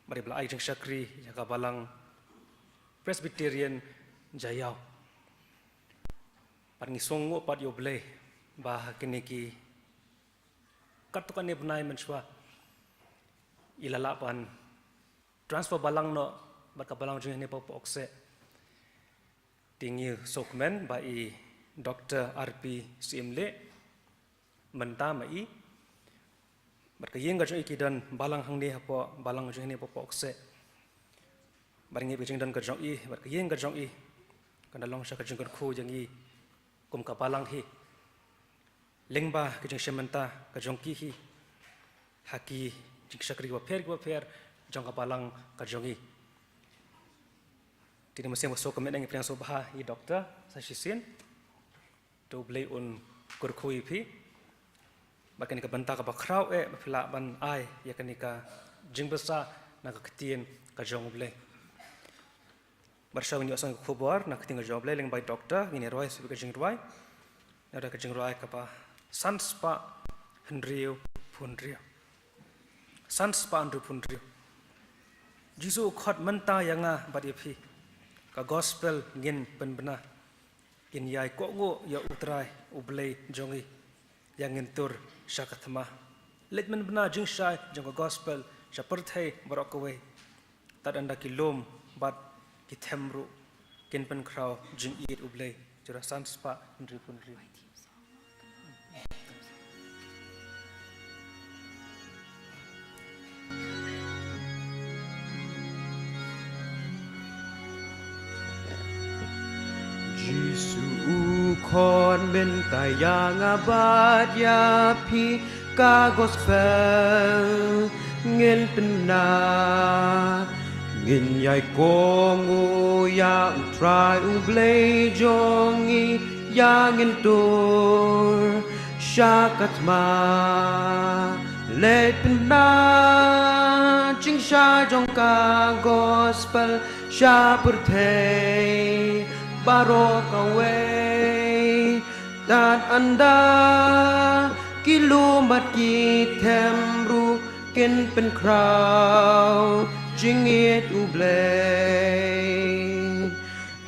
bari bla ai jeng Syakri jaga balang Presbyterian Jayau parni songo pat yo blei bah kini ki katukan ne benai menshwa ilala pan transfer balang no baka balang jeng ne pop okse tingi sokmen ba i Dr. RP Simle menta mai barka yeng gajong ikidan balang hang ne hapo balang jeng ne pop okse baringi bijing dan gajong i barka yeng gajong i kanalong sya gajong khu jeng i kum ka balang hi lengba gajong sementa gajong ki hi haki jing Syakri wa pher jong ka balang gajong i tini masih masuk komen yang priang sobha i doktor sasisin to blei un kurkhui pi bakan ka banta ka bakrau phila ban ai ya kanika jingbasa na ka ktien ka jong blei barsha ni asang khobor na kting jong blei leng bai doktor ni roi su ka jing roi na ka jing roi ka pa sanspa hendriu phundriu sanspa andru phundriu jisu khot manta yanga badi phi ka gospel ngin penbena kin yai ko ngo ya utrai ublei jongi yang ngentur syakathma letmen bena jing shai jong gospel shaperthai barokawe tad anda kilom bat kithemru kin pen kraw jing it ublei jura sanspa ndri punri Jisu kon ben tayang abad ya pi ka gospel ngin pena ngin yai kongu ya try ublei jongi ya ngin tur syakatma let pena ching sha jong ka gospel sha purthei barok away dan anda kilomat ki temru ken pen kraw jingit ublay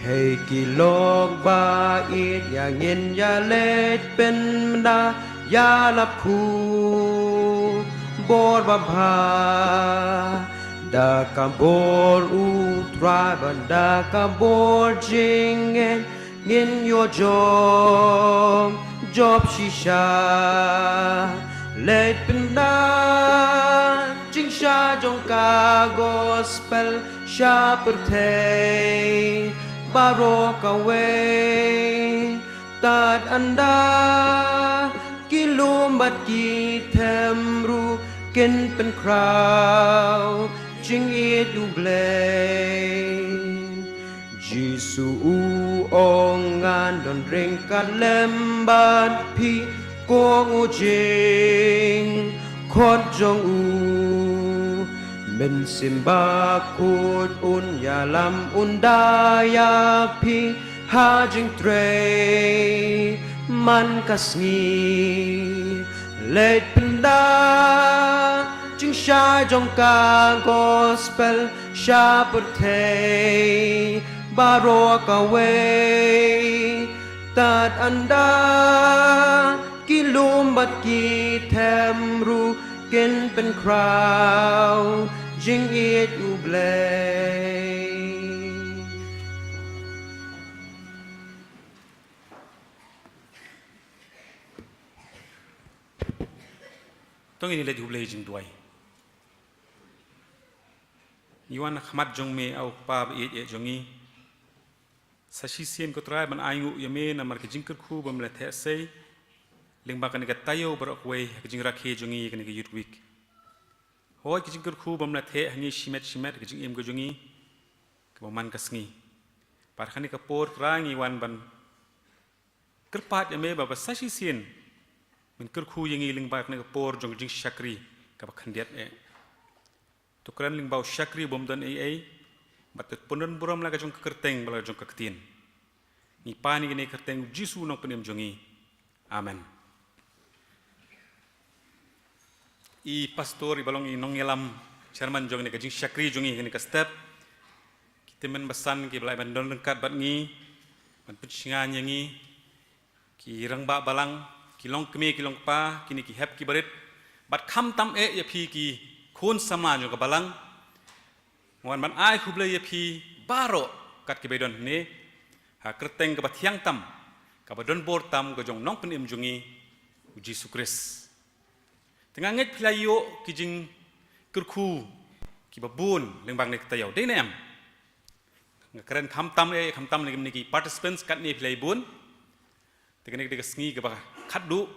hey kilog ba it yang yen ya let pen mda ya lap khu bor ba bha da kabor utra banda kabor jingen ngin yo job shisha let pinda jing sha jong ka gospel sha perthei barok away tad anda kilomat ki temru ken pen kraw jing it ublei Jisu ongan don ring kalemban pi kong ujing khot jong u men simba kut un yalam undaya pi ha jing tre man kasngi let penda jing sha jong ka gospel sha perthei barok away tad anda kilombat ki temru ken pen kraw jing it ublei tong ini le ublei jing duai Iwan khmat jong me au pa e jongi sashi sien ko trai ban ayu yame na mar kijing ku bam le the sei ling ba kan ga tayo barok we kijing rakhe jongi kan ga yut week hoi kijing ku bam le the hangi shimet kijing em go jongi ko man kasngi par khani ka por rangi wan ban kerpat yame ba sashi sien min ku yangi ling ba kan ga por jong jing Syakri ka ba khandiat Tukeran ling bau Syakri bom dan ai batut punon buram la jong kerteng bala jong kaktin ni pani gini kerteng Jisu nong penem jongi amen i pastor i balong i nong yelam chairman jong ni ka jing syakri jongi ni ka step kita men besan ki belai bandon lengkat bat ngi ban pencingan yangi ki rang ba balang ki long keme ki long pa kini ki hep ki barit bat kham tam ya phi ki khon sama jong ka balang wan ban ai khuble ya phi baro kat ki bedon ni ha kerteng ka bathiang tam ka badon bor tam ka jong nong penim jongi Yesus Kristus tengah nget philayo ki jing kurku ki babun lengbang nek tayau de nem ngakren kham tam ni ki participants kat ni philai bun tegenek de sngi ke ba khaddu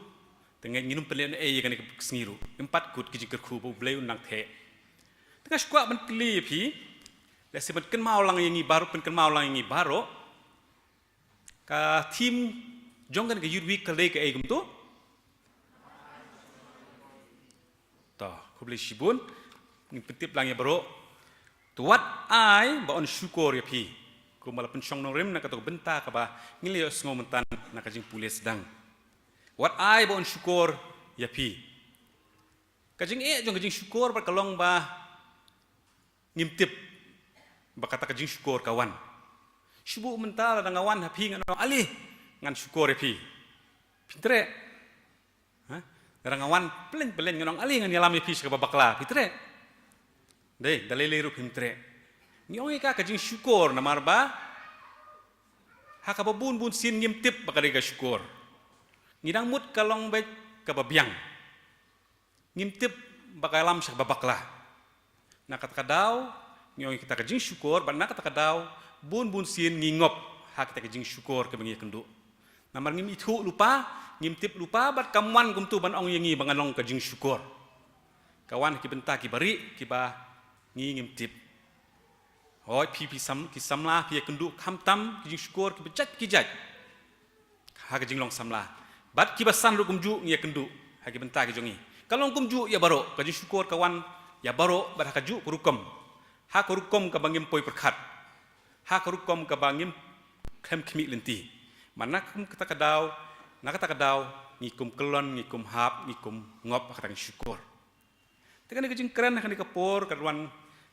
tengah nginum pelen kan ni sngiru empat kut ki jing kurku bu bleu nang the tengah skwa ban pili phi le se ban ken mau lang yangi baru pen ken mau lang yangi baro ka team jongkan ke youth week kale ke gum tu ta khubli shibun ni petip lang ya bro tuat ai ba on syukur ya phi ko mala pensyong nong rem na ka to benta ka ba ngilio sngo mentan na ka jing pulis dang wat ai ba on syukur ya phi ka jing jong ka jing syukur ba kalong ba ngimtip ba kata ka jing syukur kawan syubu mental dang kawan hapi ngan ali ngan syukur ya phi pintre ha rangawan pelen ngan ali ngan yalam ya phi ka bakla pintre deh dalile ru pintre ngi ka ka jing syukur na marba ha ka babun bun sin ngimtip ba ka syukur ngidang mut kalong baik ka babiang ngimtip ba ka yalam sa bakla na katakadaw ngi kita ka jing syukur ba na katakadaw bun sin ngingop ha kita ka jing syukur ka bengi kendu namar ngim itu lupa ngimtip lupa bat kamwan gumtu ban ong yangi banganong ka jing syukur kawan ki benta ki bari ki ba ngi ngimtip hoi pi sam ki samla pi kendu kham tam ki jing syukur ki bejat ki jat ha ka jing long samla bat ki basan ru gumju ngi kendu ha ki benta ki jongi kalong gumju ya baro ka jing syukur kawan ya baro bat ha ka ju kurukom ha kurukom ka bangim poi perkhat ha kurukom ka bangim khem khmi lenti mana kum kata kadaw na kata kadaw ngikum kelon ngikum hap ngikum ngop katang syukur tekan ke jing keren kan kapor kadwan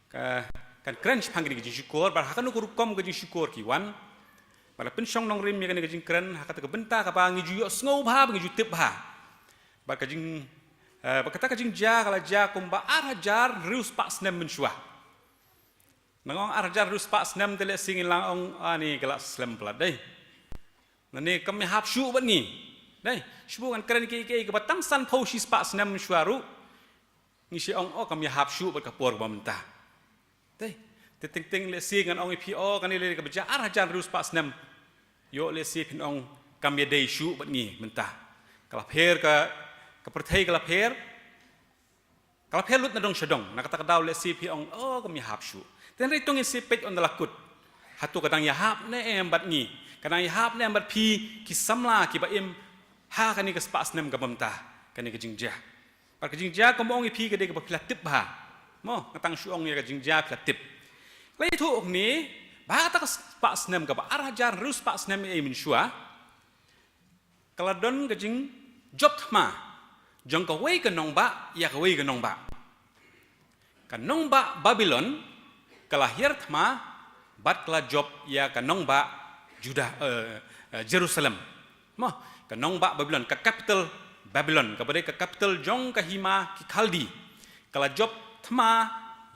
kan keren phang ke jing syukur bar hakan kurukom ke jing syukur kiwan bar pensyong nong rim ya kan ke jing keren hakata ke benta ka ba ngi ju sngo ba ngi ju tip ba bar ke jing kata ke jing ja kala ja kum ba arajar rius pak snem mensyua nangong arajar rius pak snem tele singin lang ong ani galak slem plat dei nani kami hap syu bat ni dai syu kan keren ke ke batang san phau shi spa snam syuaru ni si ong kami hap syu bat kapor ba mentah dai ting le si ngan ong pi kan le ka baja arajan rus spa snam yo le si pin ong kami dai syu bat ni mentah kala pher ka perthai kala pher lut na dong sedong na kata daw le si pi ong kami hap syu ten ri tong si pet on dalakut hatu kadang ya hap ne em bat ni kanang ihap ne ambat pi ki samla ki ba im ha kani ka spas nem ka bamta kani ka jingjah par ka jingjah ko mong pi ka de ka pilatip ba mo ngatang suong ya ka jingjah pilatip lai thu ok ni ba ta ka spas nem ka ba arajar rus spas nem e min shua kaladon ka jing job ma jong ka wei ka nong ba ya ka wei ka nong ba ka nong ba Babylon kalahir thma bat kala job ya ka nong ba Judah Jerusalem mah ka nong ba Babylon ka capital Babylon ka bade ka capital jong ka hima ki Khaldi kala job thma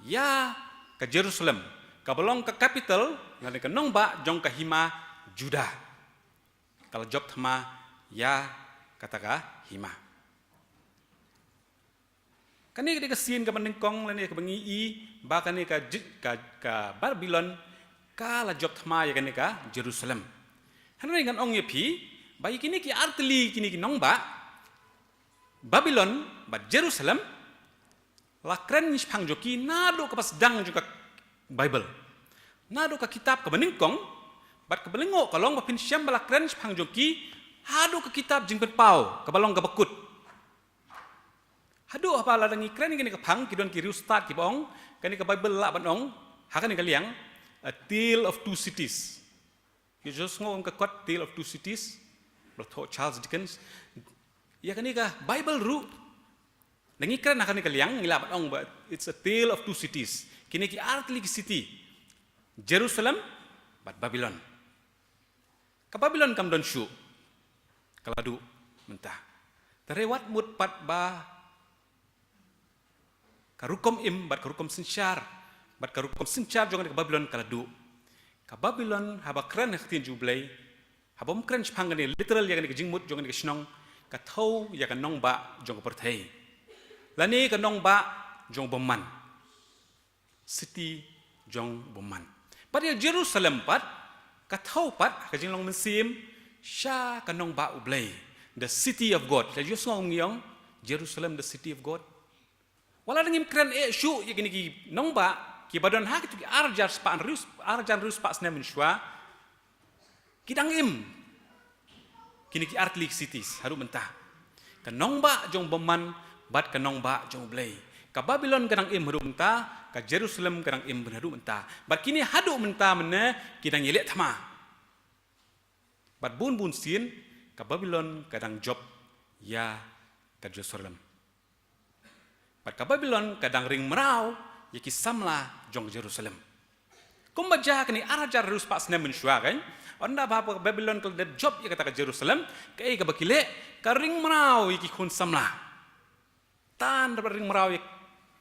ya ka Jerusalem ka belong ka capital ngane ka nong ba jong ka hima Judah kala job thma ya kata ka hima kani ka sin ka maningkong lani ka bangi i ba kani ka Babylon kala job thma ya kani ka Jerusalem hanai ngan ong yepi bai kini ki artli kini ki nong ba Babylon ba Jerusalem la kren nis phang joki nado ka pas dang juga Bible nado ka kitab ka baningkong bat ka balingo ka long ba pin syam bala kren nis phang joki hado ka kitab jing pen pau ka balong ka bakut hado apa la dangi kren kini ka phang ki don ki start ki bong kani ka Bible la banong hakani ka liang A Tale of Two Cities. You just know ang kakot Tale of Two Cities. Charles Dickens. Ya kan ka Bible ru. Lengi keren akan kaliang ngilap ong but it's a tale of two cities. Kini ki artli ki city. Jerusalem but Babylon. Ka Babylon kam don shu. Kaladu mentah. Terewat mut pat ba karukom im bat karukom sinchar. Bat karukom sinchar jongan ka Babylon kaladu. Ka Babylon haba keren haktin jublay. Habom keren chpangan ni literal yagan ka jingmut jongan ka shnong ka thau yagan nong ba jong ka perthai. Lani ka nong ba jong boman. City jong boman. Pada Jerusalem pat ka thau pat ka jinglong mensim sha ka nong ba ublay. The city of God. La just ngong yong Jerusalem the city of God. Wala ngim kren shu yagini ki nong ba ki badon ha ki arjar spa rus pa snem shwa. Kidang im kini ki artlik cities haru mentah. Ka nong ba jong boman bat ka nong ba jong ublay. Ka Babylon kadang im haru mentah, ka Jerusalem kadang im haru mentah. Bat kini hadu mentah mena kidang yelek thama. Bat bun sin ka Babylon kadang job ya ka Jerusalem. Bat ka Babylon kadang ring merau ya ki samla jong Jerusalem. Kumbaja kini arajar rus pas nem mensyua kan. Onda bapa Babylon kal de job ya kata ka Jerusalem kai ka bakile ka ring merau ya ki kun samla. Tan ring merau ya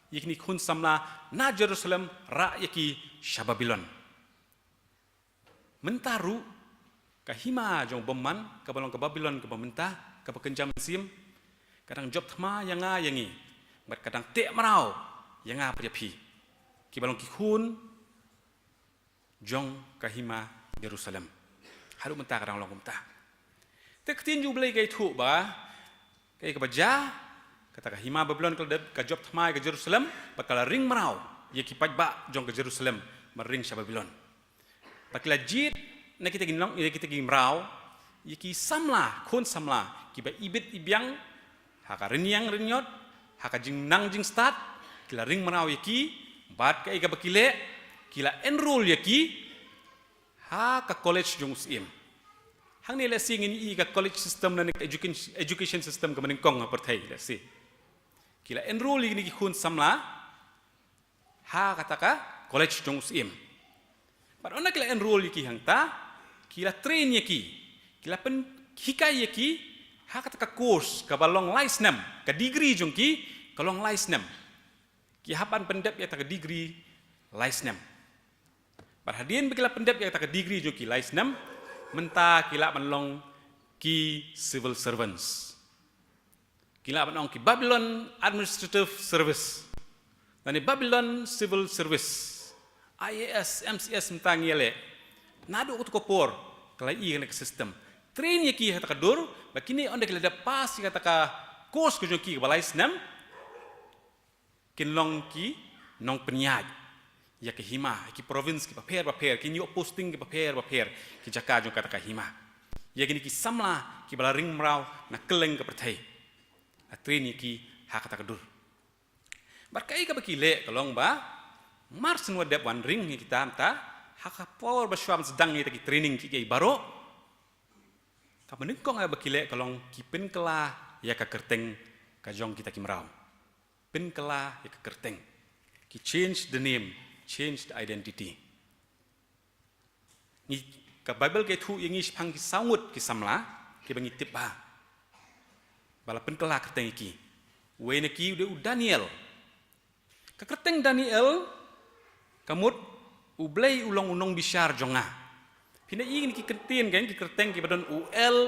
kini kun samla na Jerusalem ra ya ki Babylon. Mentaru kahima jong boman ka balong ka Babylon ka pementah ka pekenjam sim kadang job thma yanga yangi bat kadang te marau yanga priapi ki balong ki khun jong kahima Jerusalem haru mentah kadang long mentah te ketin ju blai kai thu ba kai ka baja kata kahima Babylon ka job thma ka Jerusalem bat kala ring marau ye ki pajba jong ka Jerusalem maring Babylon bakila jit na kita ginlong kita gimrau yaki samla kon samla kiba ibit ibyang haka renyang renyot haka jing nang jing start kila ring marau yaki bat ka iga bakile kila enroll yaki haka college jong usim hang ni lesing ini ka college system na education system ka maningkong apartheid lesi kila enroll ini ki kon samla ha kataka college jong usim bat ona kila enroll yaki hangta kila train yaki, kila pen hikai yaki, hak ka course ka balong license ka degree jongki ka long license. Ki hapan pendep ya ta ka degree license. Perhadian begila pendep ya ta ka degree jongki license, menta kila manlong ki civil servants. Kila manlong ki Babylon administrative service. Dan Babylon civil service. IAS, MCS menta ngile. Nado ut kopor kalai i ke sistem train ye ki hata kadur bakini onde kala da pas kata ka course ko joki balai snam kinlong ki nong penyaj ya ke hima ki province ki paper ki new posting ki paper ki jaka jo kata ka hima ya gini ki samla ki balaring mrau na keleng ke pertai a train ye ki hata kadur barkai ka bakile kalong ba marsen wadep wan ring kita amta haka por baswam sedang ni taki training ki kai baro ka menengkong ay bakile kalong kipen kela ya ka kerteng ka jong kita kimrau pen kela ya ka kerteng ki change the name change the identity ni ka Bible ke thu yang is phang ki sangut ki samla ki bangi tipa bala pen kela kerteng ki we ne ki de Daniel ka kerteng Daniel kamut ublay ulong unong bisyar jonga. Pina ingin ki kentin kan ki kerteng ki badon UL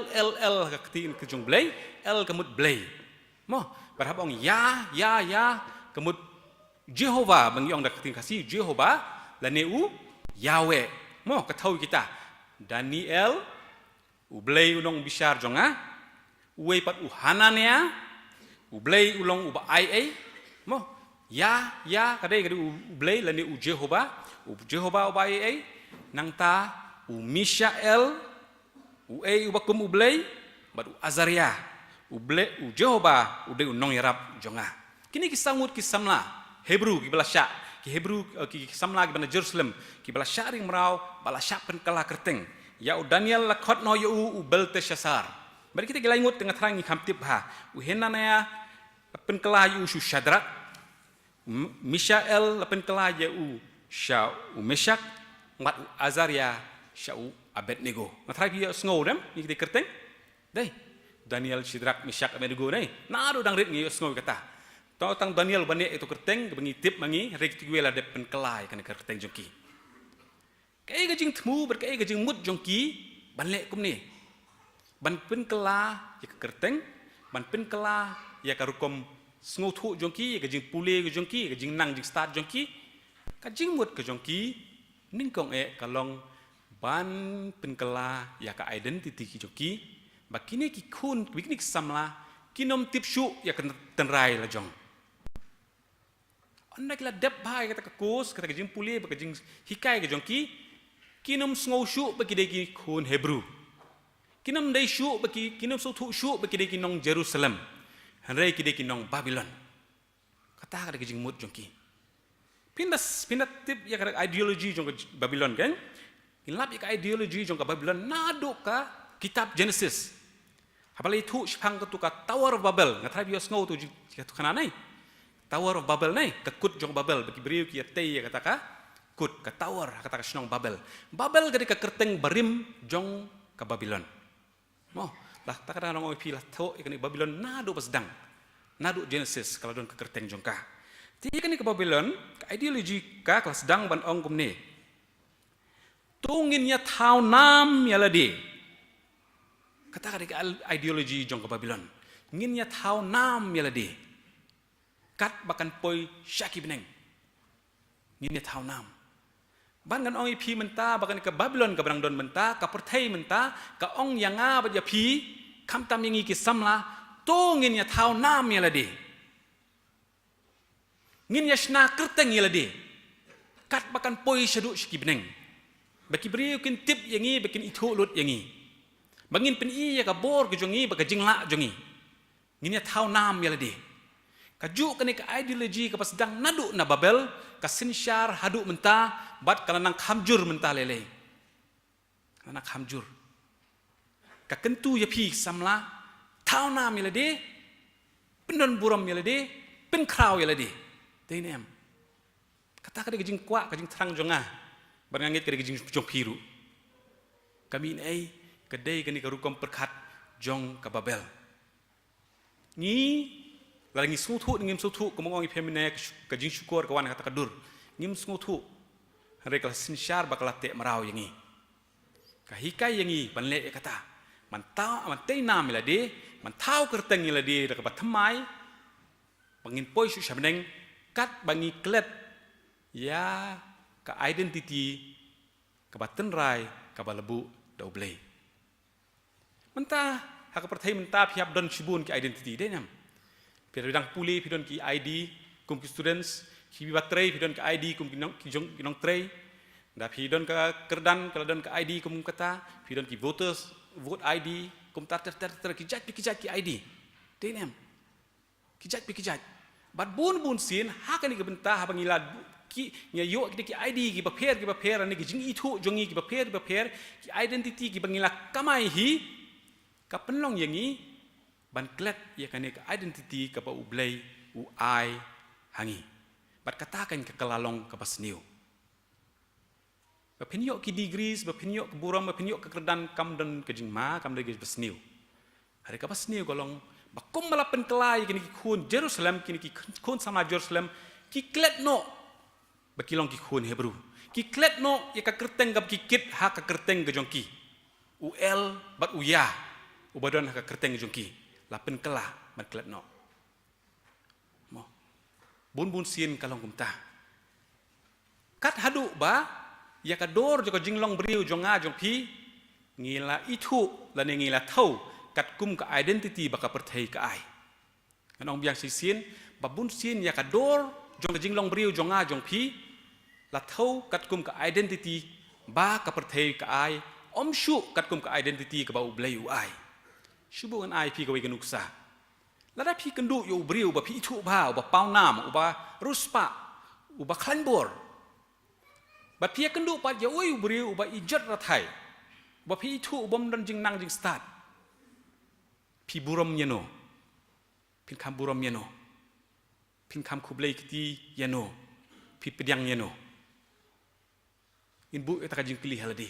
ka ketin ke jong blay L kemut blay. Mo berhabong ya kemut Jehovah bang yong da ketin kasih Jehovah lane u Yahweh. Mo ketahui kita Daniel ublay unong bisyar jonga uwe pat Hanania ublay ulong uba IA. Mo ya kadai kadai ublay lane u Jehovah ubai ai nang ta u Mishael u ai ubakum ublay badu Azaria ublay u Jehovah ude unong yarap jonga kini kisamut kisamla Hebrew ki balasya ki Hebrew ki samla ki bana Jerusalem ki balasya ring merau balasya pen kala kerteng ya u Daniel lakot no u Belteshazzar bari kita gilaingut tengah terangi kamtip ha u henana ya lapen kala yu shu Shadrach, Mishael lapen kala yu Shau Meshach, mat Azaria Shau Abednego. Matrai pi sngo dem ni kita kerteng. Dai Daniel Shadrach Meshach Abednego dai. Naru dang rit ngi sngo kata. Tau tang Daniel bane itu kerteng bengi tip mangi rek tiguela de pen kelai kan kerteng jongki. Kai gajing temu berkai gajing mut jongki banle kum ni. Ban pen kela ya kerteng, ban pen kela ya karukom sngo thu jongki gajing pule jongki gajing nang jing start jongki. Kajing mut ke jongki ningkong kalong ban pen kela ya ka identity ki jongki. Bakini ki kun biknik samla kinom tipsu ya kan tenrai la jong. Anda kila dep bahai kata kekos kata kejing puli kejing hikai ke jongki kinom sngo shu bagi deki kun Hebrew. Kinom dai shu bagi kinom sotu shu bagi deki nong Jerusalem. Hanrai ki deki nong Babylon. Kata kata kejing mut jongki. Pindah tip ya kata ideologi jong Babylon kan. Inlap ya ideologi jong Babylon naduk ka kitab Genesis. Apalagi itu sepang ketuka Tower of Babel. Ngatrai bios ngau tu jika tu kananai. Tower of Babel nai, kekut jong Babel. Bagi beriu kia tei ya kata ka kut ka tower kata ka senong Babel. Babel gadi ka kerteng barim jong ka Babylon. Mo lah tak ada orang opi lah tau ikan Babylon nadu pas dang. Nadu Genesis kalau don ka kerteng jong ka. Ti ikan ka Babylon ka ideologi ka kelas dang ban ong kum ni. Tungin ya tau nam ya ladi. Kata ka ideologi jong ka Babylon. Ngin ya tau nam ya ladi. Kat bakan poi syaki beneng. Ngin ya tau nam. Ban kan ong ipi menta bakan ke Babylon ka barang don menta ka pertai menta ka ong yanga ba ya pi kam tam yangi ki samla to ngin ya tau nam ya ladi. Ngin ya shna kerteng ya ladi. Kat bakan poi syadu syaki beneng. Baki beriu kin tip yangi bakin itu lut yangi. Bangin pen iya ka bor ke jongi baka jingla jongi. Ngin ya tau nam ya ladi. Kaju kani ka ideologi ka pasdang nadu na Babel ka sinsyar hadu menta bat kana nang khamjur menta lele. Kana khamjur. Ka kentu ya pi samla tau nam ya ladi. Pendon buram ya ladi, pen kraw ya ladi. Teinem. Kata ka jing kwa ka jing terang jonga. Barangit ka jing jong piru. Kami ai kedai kani karukom perkat jong ka Babel. Ni lagi sutu ngim sutu kumong ifemine ka jing syukur kawan kata kadur. Ngim sutu mereka sinsyar bakal te marau yangi. Ka hikai yangi panle kata. Mantau mantai nam ilade, mantau kerteng ilade dak batamai. Pangin poi su syabneng kat bangi klet ya ka identity ka batenrai ka balebu double. Mentah hak pertai mentah pihak don shibun ki identity deh nam. Pidang puli pidon ki ID kum ki students ki baterai pidon ki ID kum ki nong tray. Da pidon ka kerdan kalau don ki ID kum kata pidon ki voters vote ID kum tar ki jat ki ID. Deh nam. Ki jat. Bat bun sin hak ni ke bentah pangilad ki nyayo ki ID ki paper ani ki jing itu jongi ki paper ki identity ki pangila kamai hi ka penlong yangi ban klet ya kane ka identity ka pa ublay ai hangi bat katakan ka kalalong ka pasniu ba penyo ki degrees ba penyo ka buram ba penyo ka kerdan kam dan ka jingma kam dege pasniu hari ka pasniu golong ba kum malapen kelai kini ki khun Jerusalem kini ki khun sama Jerusalem ki klet no ba kilong ki khun Hebrew ki klet no ya ka kerteng ka ki kit ha ka kerteng ka jongki ul bat uya ubadon hak kerteng jongki lapen kela bat klet no mo bun sin kalong kumta kat hadu ba ya ka dor joko jinglong briu jonga jongpi ngila itu lan ngila thau kat kum ka identity baka perthai ka ai kanong biang sisin babun sin ya ka dor jong jinglong briu jonga jongpi la thau kat kum ka identity ba ka perthai ka ai om shu kat kum ka identity ka ba ublai ai shubu an ai pi ka we ganuksa lada pi kendu yo briu ba pi thu ba pau nam ba ruspa ba klanbor ba pi kendu pa ya oi briu ba ijat rathai ba pi thu bom dan jing nang jing start pi buram yeno pin kham buram yeno พินคำคุบเลยที่ยาโนพิปยังยาโนอินบุตะกจิงกลีฮาลดี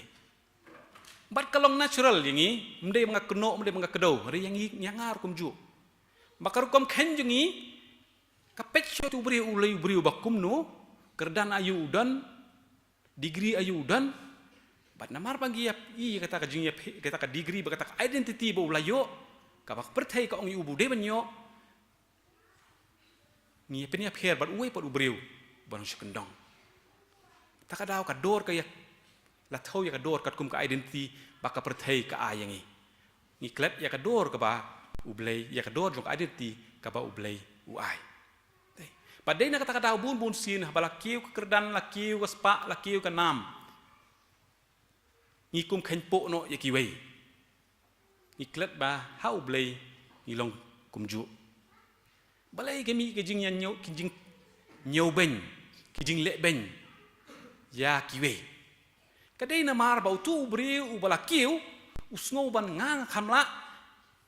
บัดกลอง natural อย่างนี้มันได้มากระโนมันได้มากระโดหรืออย่างนี้ยังงารุมจุบักรุกมเข็นอย่างนี้กับเป็ดชtu beri ulai beri bakum no kerdan ayu udan degree ayu udan bat namar pagi ya I kata ka jingya kata ka degree kata ka identity bo ulayo ka bak perthai ka ong ibu de banyo ni penia pher bat uai pat ubreu ban sekendong ta ka daw ka dor ka ya la thau ya ka dor kat kum ka identity bak ka perthai ka ayangi ni klep ya ka dor ka ba ublei ya ka dor jong identity ka ba ublei uai Padai nak kata-kata bun sin balakiu ke kerdan lakiu ke spa lakiu ke nam. Ngikum kenpo no yakiwei. Ngiklet ba hau blei ngilong kumju. Balai kami kijing yang kijing nyau ben, kijing lek ben. Ya kiwei. Kadai namar bau tu beriu balakiu usngau ban ngang kamla.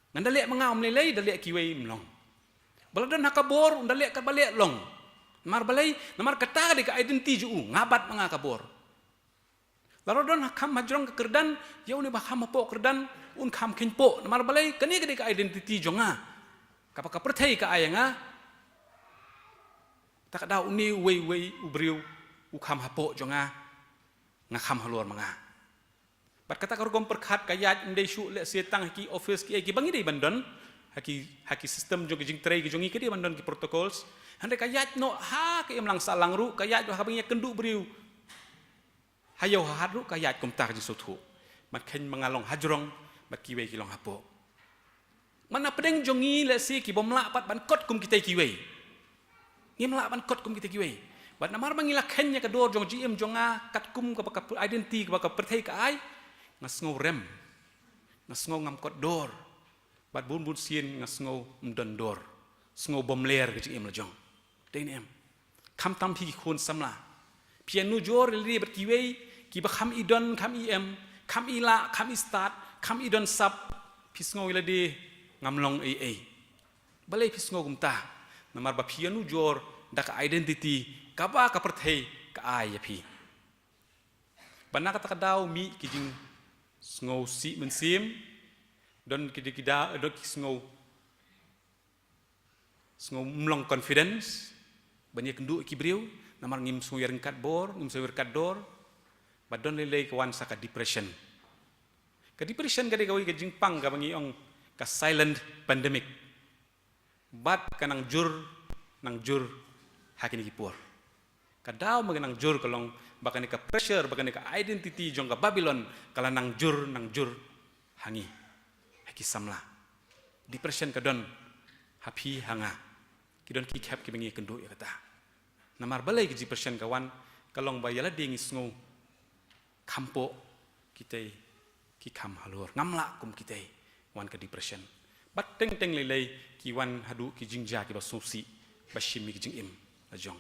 Ngandalek mengam lelei dalek kiwei mlong. Baladan hakabor undalek ka balek long. Namar balai namar kata de ka identity ju ngabat mangakabor. Larodon hakam majrong ke kerdan yau ni baham po kerdan un kham kenpo namar balai kani ka de ka identity jonga. Kapaka perthai ka ayanga. Tak ada uni wei ubriu u kham hapo jonga ngakam halor manga. Bat kata karugom perkhat kayat ndai syu le setang ki office ki bangi dei bandon. Haki sistem jong jing tray ki jongi ke dia bandon ki protocols hande kayat no ha ke emlang salang ru kayat jo habangnya kendu beriu hayo hadru kayat kum tar ji sotu mat khen mangalong hajrong bat kiwe ki long hapo mana pedeng jongi le si ki bomla pat ban kot kum kitai kiwe ngimla ban kot kum kitai kiwe bat namar mangila khennya ka dor jong gm jonga kat kum ka ka identity ka perthai ka ai ngasngau rem ngasngau ngam kot dor bat bun sien ngasngau mdondor sngo bomler ke jing lajong dei em kham tam phi khun samla pianu jor li bat kiwei ki ba kham idon kham em kham ila kham start kham idon sap phi sngo ila de ngamlong ai balai phi sngo gumta namar ba pianu jor da ka identity ka ba ka perthai ka ai ya phi bana ka takadaw mi ki jing sngo si men sim don kida don ki sngo mlong confidence banyak kendu kibriu namar ngim suyer kat bor ngim suyer kat dor badon lele kawan saka depression ka depression ka de gawi ka jingpang ka bangi ong ka silent pandemic bat kanang jur hakini kipur ka daw maganang jur kalong bakani ka pressure bakani ka identity jong ka Babylon kala nang jur hangi haki samla depression ka don happy hanga kidon ki khap ki bengi kendu ya kata namar balai ki depression kawan kalong bayala ding sngo kampo kitai ki kham halur ngamla kum kitai wan ka depression bat teng lelei ki wan hadu ki jingja ki basusi bashim ki jingim ajong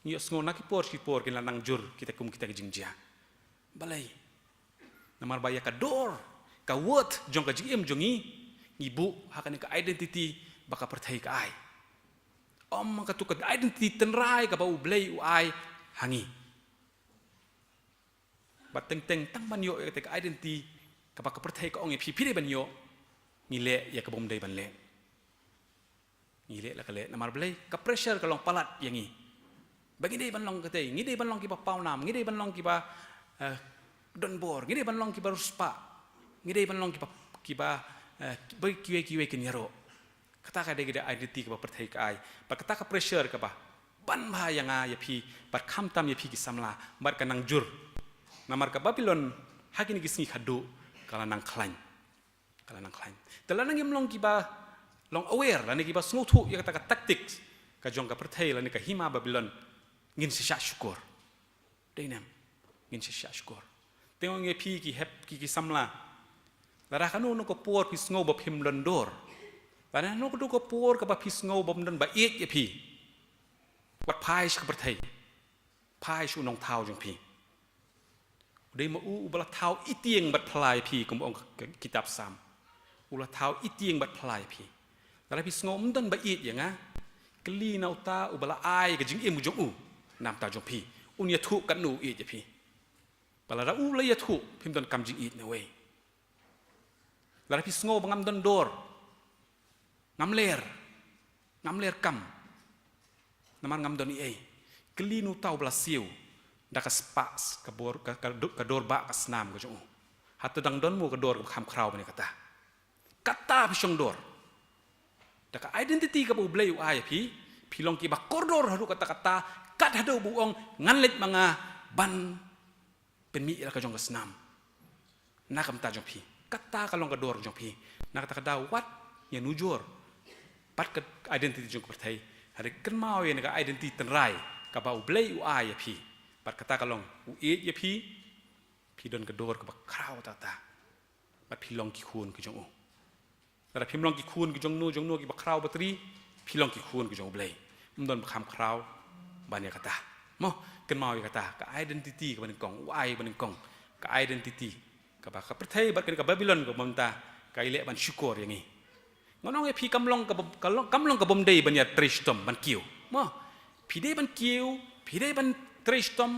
ni sngo na ki por ki lanang jur kita kum kita ki jingja balai namar baya ka dor ka word jong ka jingim jongi ibu hakane ka identity baka perthai ka ai om ka tu ka identity tenrai ka ba ublei u ai hangi bat teng tang banyo ka identity ka baka perthai ka ong phi phi banyo ngile ya ka bom dei ban le ngile la ka le namar blei ka pressure ka long palat yangi bagi dei ban long ka tei ngi dei ban long ki ba pau nam ngi dei ban long ki ba don bor ngi dei ban long ki ba ruspa ngi dei ban long ki ba bagi kiwe kenyaro kata ka de identity ka perthai ka ai ba kata ka pressure ka ba ban ba yanga ya phi ba kham tam ya phi ki samla bar ka nang jur namar ka Babylon hakini ki sngi khadu kala nang khlain telanang imlong ki ba long aware la ni ki ba snuthu ya kata ka tactics ka jong ka perthai la ni ka hima Babylon ngin sya syukur deinam ngin sya syukur tengong ye phi ki hep ki samla lara kanu no ko por pis ngo bab him londor lara no ko por ka ba pis ngo bab don ba ek ye phi wat phai ka perthai phai shu nong thau jong phi dei ma u bala thau itieng bat phlai phi kum ong kitab sam ula thau itieng bat phlai phi lara pis ngo don ba ek yanga keli na uta ubala ai ke jing im jong u nam ta jong pi un ya thu kan nu e je pi bala ra u le ya thu phim don kam jing i na we la pi sngo bangam don dor ngam ler kam naman ngam don i keli nu ta ubala siu da ka spas ka bor ka dor ba ka snam ko jong hatta dang don mu ka dor ka kham kraw ni kata pi shong dor da ka identity ka bu blay u ai pi long ki ba kordor haru kata kat hadu buong nganlet mga ban pen mi la ka jong ka snam na kam ta jong pi kata ka long ka dor jong pi na kata ka da wat ya nujor pat ka identity jong ka thai hari kan mau ye ka identity ten rai ka ba u blay u ai pi pat kata ka long u e ye pi don ka dor ka ba kraw ta pat pi long ki khun ki jong uแต่พิมพ์ลองกี่คูณกี่จงนู่กี่บักคราวบัตรีพี่ลองกี่คูณกี่จงเบลย์มันโดนบักคำคราวบานยากาตาโม่กันมาอย่างกาตากับ identity กับบันกองวายบันกองกับ identity กับบักประเทศบักกันกับบาบิลอนกับบัมตากับอิเล่บันชุกอร์อย่างนี้งั้นน้องไอ้พี่กำลองกับบอมเดย์บันยาเทรสตอมบันคิวโม่พี่เดย์บันคิวพี่เดย์บันเทรสตอม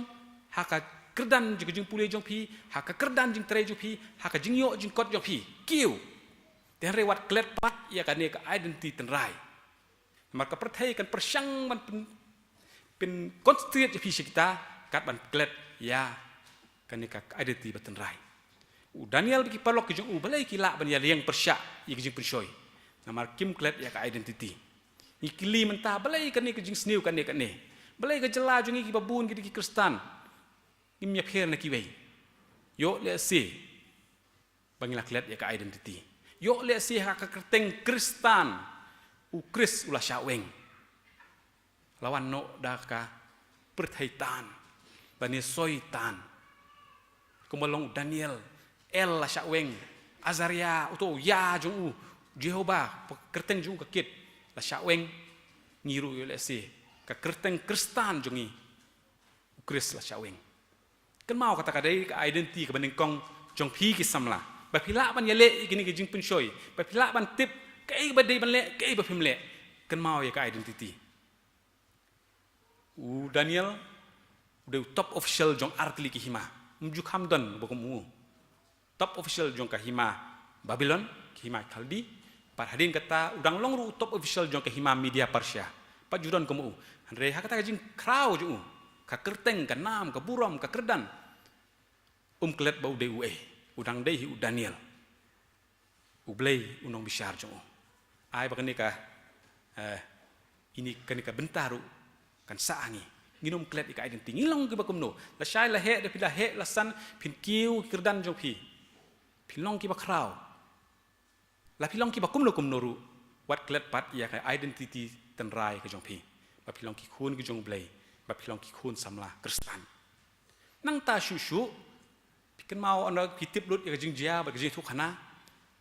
หากกระดันจึงปุเรจงพี่หากกระดันจึงเทรจงพี่หากจึงโยจึงกดจงพี่คิวแต่เรียกว่าเกล็ดปัดยากันเนี่ยก็ identity ตันไรมันก็ประเทศกันประชังมันเป็นคอนสตรีทที่พิชิตตากัดมันเกล็ดยากันเนี่ยก็ identity บัตันไรดานิเอลบิกิปลอกกิจงบเลยกิละบันยาเลี้ยงประชาอีกจิงเป็นช่วยนามาคิมเกล็ดยาก็ identity อีกลีมันตาบเลยกันเนี่ยก็จิงสนิวกันเนี่ยบเลยก็จะลาจงอีกบับบูนกิคริสตันกิมยาเพลนักกิเวโยเลสีบางอย่างเกล็ดยาก็ identity yo le si ha ka kerteng kristan u kris ula syaweng lawan no da ka perthaitan bani soitan kumalong Daniel el la syaweng Azaria uto ya jung u Jehovah kerteng jung ka kit la syaweng ngiru yo le si ka kerteng kristan jungi u kris la syaweng kan mau kata kadai ka identity ka baning kong jong phi ki samlaบะพิละบันยาเละกินกิจิงปุ่นช่วยบะพิละบันติบก็ไอ้บะเดบันเละก็ไอ้บะพิมเละกันมาอย่างกับ identity ดานิเอลเดี๋ยว top official จงอาร์ตลิกิฮิมามุจุคำดันบอกมู top official จงกับฮิมาบาบิลอนฮิมาคัลดีpar hadin kata udang long ru top official jong ke hima media Persia pa judan komu andre ha kata jing kraw ju ka kerteng ka nam ka buram ka kerdan klet bau de udang dei u Daniel ublei unong bishar jong ai bakani ka ini kani ka bentaru kan saangi nginom klet ika identity ngilong ke bakumno la shai la he de pila he la san pin kiu kerdan jong pi pilong ki bakraw la pilong ki bakumno kumnoru wat klet pat ya ka identity tenrai ke jong pi ba pilong ki khun ke jong blei ba pilong ki khun samla kristan nang ta shushu kan mau anda pitip lut ya jing jia ba jing thukana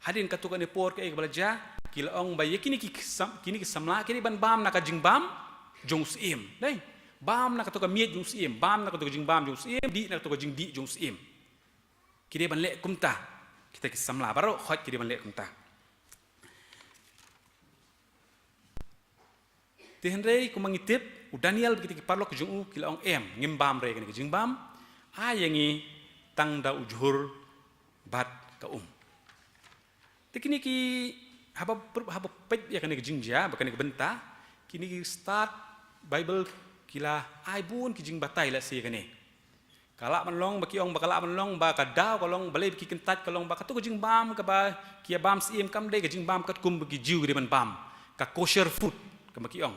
hadin ka tukan epor ke ek balaja kilong ba kini ki samla kini ban bam na ka jing bam jong sim dai bam na ka tukan miet jong sim bam na ka tukan jing bam jong sim di na ka tukan jing di jong sim kini ban le kumta kita ki samla baro khot kini ban le kumta tihenrei kumangitip u Daniel begitu ki parlok jong u kilong ngim bam re kan jing bam ayangi tang da ujhur bat ka tekini ki haba pet ya kan jingja bakan ke benta kini ki start Bible kila ai bun ki jing batai la si kane kala manlong baki ong bakala manlong ba ka daw kalong balai ki kentat kalong ba ka tu jing bam ka ba kia bam sim kam de jing bam kat kum bagi jiu de man bam ka kosher food ka baki ong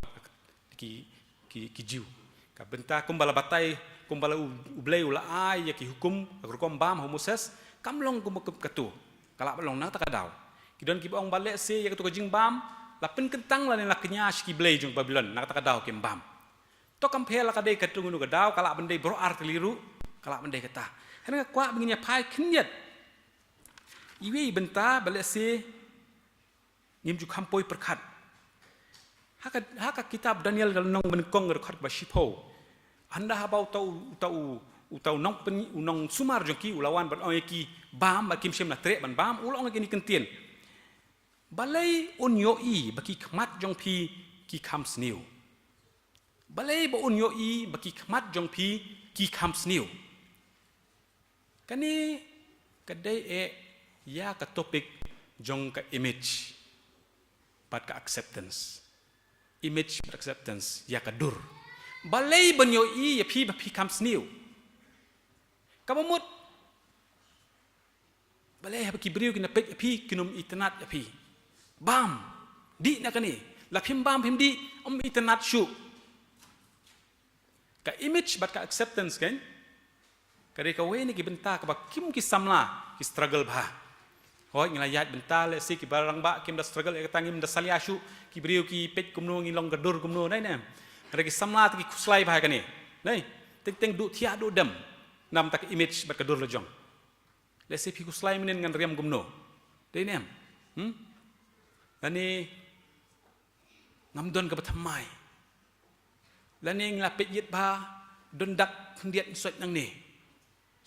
ki jiu ka benta kum bala batai kumbala ublei ula ai ya ki hukum hukum bam homoses kamlong kumuk katu kala balong na takadaw kidon ki bong bale se ya katu jing bam la pen kentang la ni la kenya ki blei jung Babylon na takadaw kim bam to kampel la kadai katu ngunu kadaw kala bendai bro artiliru kala bendai kata hena kwa benginya pai knyet iwi benta bale se ngim ju kampoi perkat haka kitab Daniel galnong benkong rekat ba shipo anda habau tau nong pen unong sumar jongki ulawan ban ki bam bakim sem na tre ban bam ulong ni kentien balai on yo i baki khmat jong pi ki kham sniu balai ba un yo i baki khmat jong phi ki kham sniu kani kadai ya ka topic jong ka image pat ka acceptance image pat acceptance ya ka dur balai ban yo i ya phi ba phi kham sniu kamamut balai ha baki briu kina pek phi kinum internet ya phi bam di na kani la phim bam phim di internet shu ka image bat ka acceptance kan kare ka we ni ki benta ka ba kim ki samla ki struggle ba hoi ngelayat benta le si ki barang ba kim da struggle ka tangim da salia shu ki briu ki pek kumno ngi long gadur kumno nai ne kare ki samla ki kuslai ba ka ni nai teng teng du thia du dam nam tak image bat ka dur lo jong le si pi kuslai minen ngan riam kumno dei nem ani ngam don ka ba thamai la ning la pet yet ba don dak ndiat sot nang ni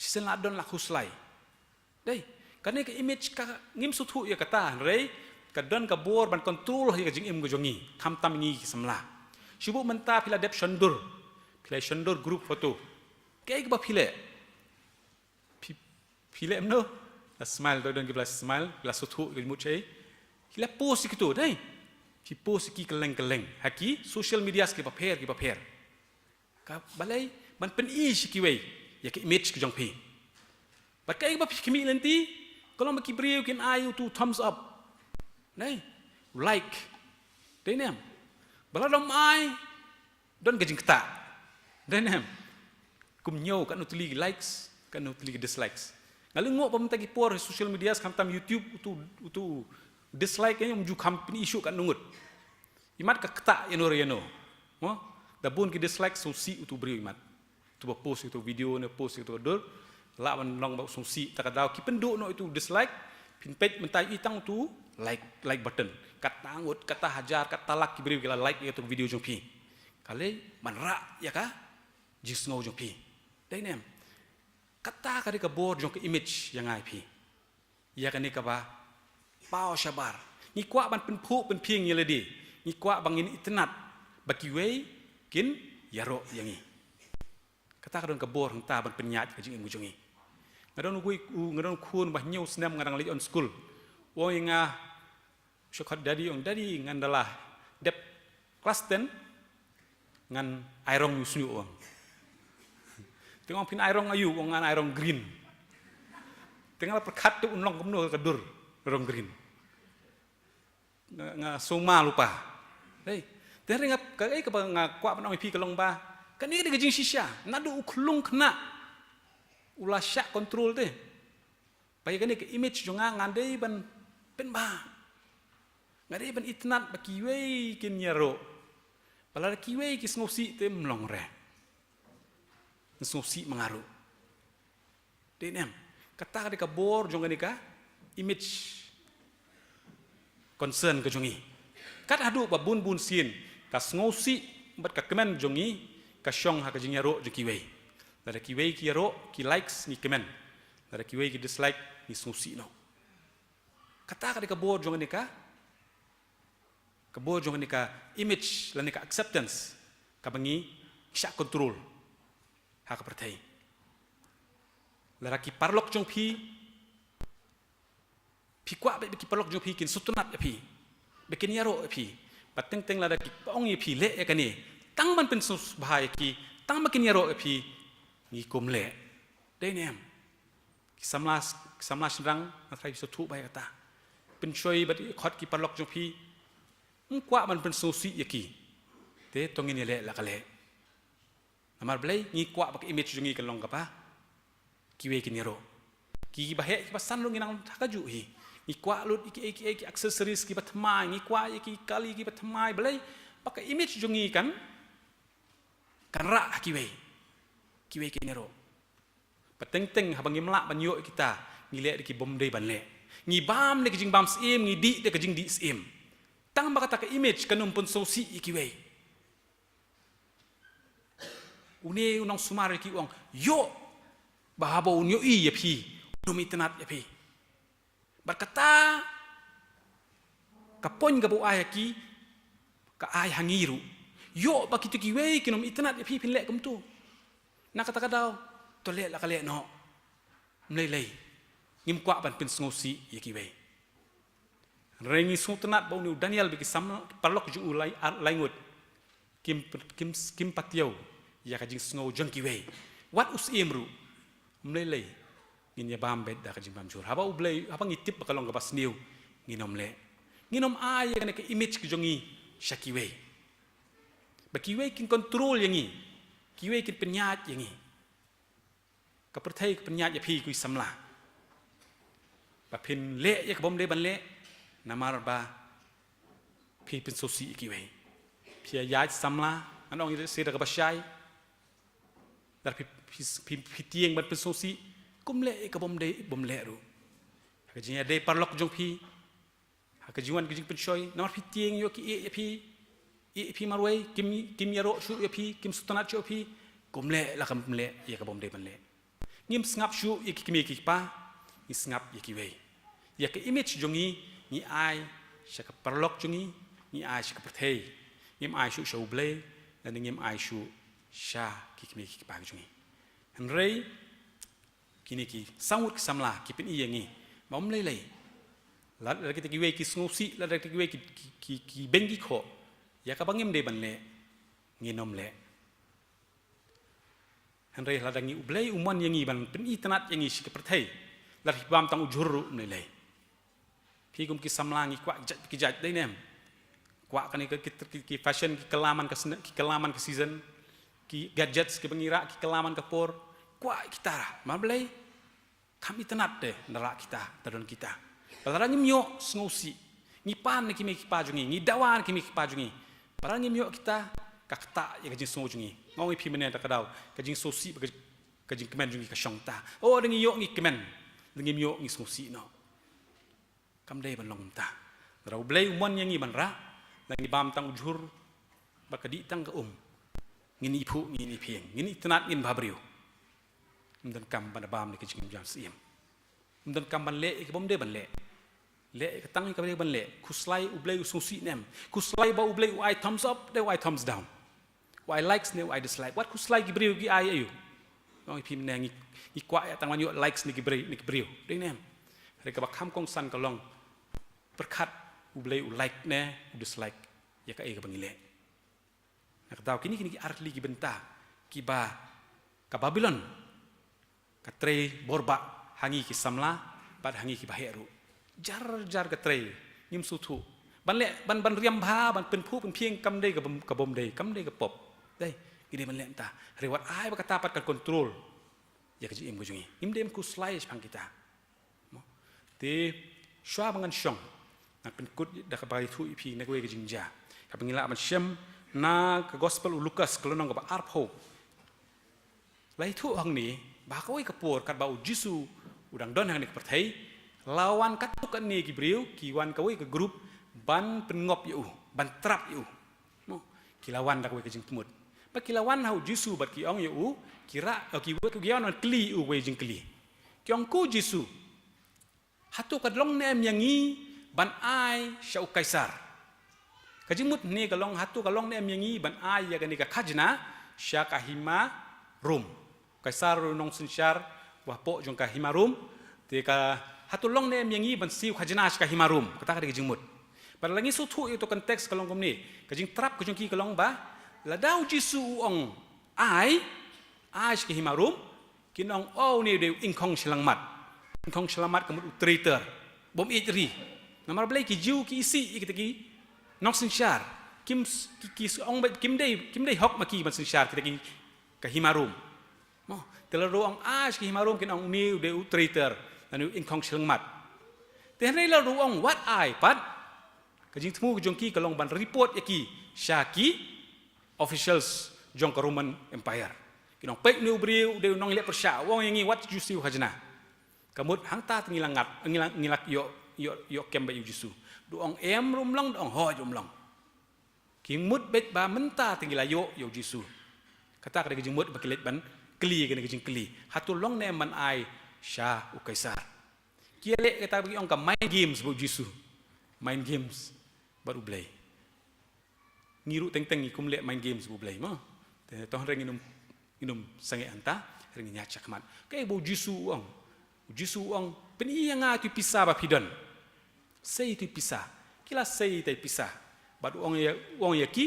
sisen la don la khuslai dei kan ni ka image ka ngim su thu ya kata rei ka don ka bor ban control hi ka jing im go jongi tham tam ngi samla shubu menta phila dep shandur group photo ke ba phile phile em no la smile do don ki bla smile la su thu ki mu chei hila post ki tu dei ki post ki keleng haki social media ki ba pher ka balai man pen i ki wei ya ki image ki jong phi ba kai ba ki mi lenti kalau ma ki briu kin ayu tu thumbs up nei like dei nem bala dom ai don ka jing kta dei nem kum nyau kan utli likes kan utli dislikes ngalingo pa mta ki por social media kam tam YouTube tu dislike nya mju kam pin issue kan nungut imat ka kta yano mo da bun ki dislike so si utu bri imat tu ba post itu video ne post itu dor la ban long ba so si ta ka daw ki pendu no itu dislike pin page mentai itang tu like button kata ngut kata hajar kata lak ki bri ki like itu video jong pi kale man ra ya ka jis ngo jong pi dai nem kata ka ka board jong image yang ai pi ya ka ni ka ba pao shabar ni kwa ban pen phu pen pieng ye le di ni kwa bangin internet baki wei kin yaro yangi kata ka don ka bor hang ta ban penyat ka jing ngujongi ngadon ngadon khun bah nyau snam ngadang li on school wo nga shokhat dadi ngandalah dep kelas 10 ngan airong yusnu ong tengok pin airong ayu ngan airong green tengah perkat tu unlong kumno ka dur airong green nga soma lupa hey dari ngap kai ka nga kwa panong pi kalong ba kani ka jing shisha nadu uklung kena ula syak control te pai kani ka image jonga ngandei ban pen ba ngari ban itnat ba kiwei kin yaro pala kiwei ki ngosi te mlong re ngosi mangaru de nem kata ka bor jonga ni ka image concern ke jongi kat hadu ba bun sin ka ngosi bat ka kemen jongi ka syong ha ka jing yaro jo kiwei da kiwei ki yaro ki likes ni kemen da kiwei ki dislike ni ngosi no kata ka bor jonga ni ka bor jonga ni ka image la ni ka acceptance ka bangi sya control ha ka pertai la ki parlok jong pi kwa be ki parlok jong pi kin sutunat pi be kin yaro pi pateng teng la da ki ong ye pi le e kani tang man pen sus bahai ki tang ma kin yaro pi ni kum le dei nem ki samla shrang na thai so thu bai kata pen choi bat khot ki parlok jong pi kwa man pen susi ye ki te tongin ye le la ka le amar blai ni kwa ba image jongi ka long ka pa ki we kin yaro ki bahe ki pasan lu nginang thakaju hi ni kwa lut iki accessories ki batmai ni kwa iki kali ki batmai belai pakai image jongi kan ra ki we ki nero pateng teng habang imla banyo kita ni le ki bom dei ban le ni bam ne ki jing bam sim ni di de ki jing di sim tang ba kata ka image kanum pun sosi iki we une unang sumar ki uang yo bahabo unyo i ya pi dumi tenat ya pi berkata kapon gabu ayaki ka ay hangiru yo ba kita kiwe kinom itnat ya pi pinlek kum tu nak kata kadau to le la kale no mlei ngim kwa ban pin sngosi ya kiwe rengi sultanat bau ni Daniel bagi sam parlok ju ulai laingut kim patiau ya kajing sngo jong kiwe wat us imru mlei ngin ya bambet da kajing bam jur haba ublei haba ngitip bakalong ka basniu nginom le nginom ay kan ke image ke jongi syakiwe bakiwe kin control yangi kiwe kin penyat yangi kaperthai penyat ya pi kui samla ba pin le ya ka bom le ban le namar ba pi pin sosi kiwe pi ya samla anong ide se da ka basyai dar pi tieng ban pin sosi kum le ka bom le ru ka jinya de parlok jong pi kejuan kejing pencoy namar pi tieng yo ki pi marway kim yaro shu yo pi kim sultanat yo pi kumle la kamle ya ka bom de ban le ngim snap shu ya ki kimi ki pa ni snap ya ki we ya ka image jongi ni ai sha ka parlok jongi ni ai sha ka perthei ngim ai shu show ble dan ngim ai shu sha ki kimi ki pa jongi henrei kini ki sangut samla ki pin i yangi bom le la kita kiwe ki snosi la kita kiwe ki bengi kho ya ka bangim de ban le nginom le hanre la dangi ublei umon yangi ban pen itnat yangi si ka perthai la bam tang ujuru ne le pi kum ki samlangi kwa ki jat dei nem kwa kan ki fashion ki kelaman ka season ki gadgets ki pengira ki kelaman ka por kwa kita ma blei kam itnat de nara kita tadon kita Parang ngimyo sngosi, ngipan ni kimi kipajungi, ngidawan kimi kipajungi. Parang ngimyo kita kakta ya kajing snojungi. Ngongi pi menen takadau, kajing sosi kajing kemen jungi kasyongta. Oh dengi yo ngi kemen, dengi myo ngi sngosi no. Kam dei ban long ta. Rau blei umon yang ngi ban ra, ngi bam tang ujur bakadi tang ka Ngini ipu ngini pieng, ngini tenat ngin babriu. Mden kam ban bam ni kajing jam sim. Mden kam ban le ik bom de ban le. Le tang ka ban le kuslai ublei ususi nem kuslai ba ublei I thumbs up de I thumbs down I likes ne I dislike what kuslai gibriu gi ai ayu no pim ne ngi kwa ya tang wan yo likes ni gibriu de nem re ka ba kham kong san ka long perkhat ublei u like ne u dislike ya ka e ka bangile nak tahu kini artli gi benta ki ba ka Babylon ka tre borba hangi ki samla bad hangi ki baheru jar ka tre ngim sutu ban riam bha ban pen phu pen phieng kam dei ka bom dei kam dei ka pop dei ide ban le ta rewat ai ba kata pat ka control ya ka ji im ko jungi im dem ku slice pang kita te shwa bangan shong na pen kut da ka bai thu ipi na ko ke jingja ka pengila ban shem na ka gospel Lukas kelonong ka ba arpho lai thu hang ni ba ka oi ka por kat ba u Jisu udang don hang ni ka perthai lawan katuk ni gibriu kiwan kawai ke grup ban pengop yu ban trap yu no kilawan dak we ke jing tumut ba kilawan hau Jisu bat ki ong yu kira ki we ki yawan kli u we jing kli kyong ku Jisu hatu kadlong nem yangi ban ai syau kaisar kajimut ni kalong hatu kalong nem yangi ban ai ya gani ka khajna sya kahima rum kaisar nong sinsyar wa po jong kahima rum te ka hatulong ne mengi ban siu khajina ka himarum kata ka jingmut pada langi sutu itu konteks kalong komni kajing trap kajing ki kalong ba la dau Jisu ong ai ka himarum kinong oh ni de ingkong selamat kemut traitor bom itri namar blai ki jiu ki isi kita ki nok sinsyar kim ong kim dei hok maki ban sinsyar kita ki ka himarum mo telero ong ka himarum kinong ni de traitor anu ingkong selamat tenai la ruang what I pat kajing temu jongki kalong ban report yaki syaki officials jong Roman Empire kinong pek new briu de nong le persya wong yangi what you see hajna kamut hangta ngilangat ngilak yo kemba yu Jisu duong rumlong duong ho rumlong kimut bet ba menta tingila yo Jisu kata ka kajing mut bakilet ban kli ka kajing kli hatulong ne man ai Syah u kaisar. Kiale kata bagi orang main games bu Jisu. Main games baru belai. ngiru teng-teng ikum le main games bu blai ma te toh reng inum sange anta reng nya chakmat ke bu jisu ong pen iya nga tu pisah ba pidon sei tu pisah kila sei tai pisah bat ong ya ki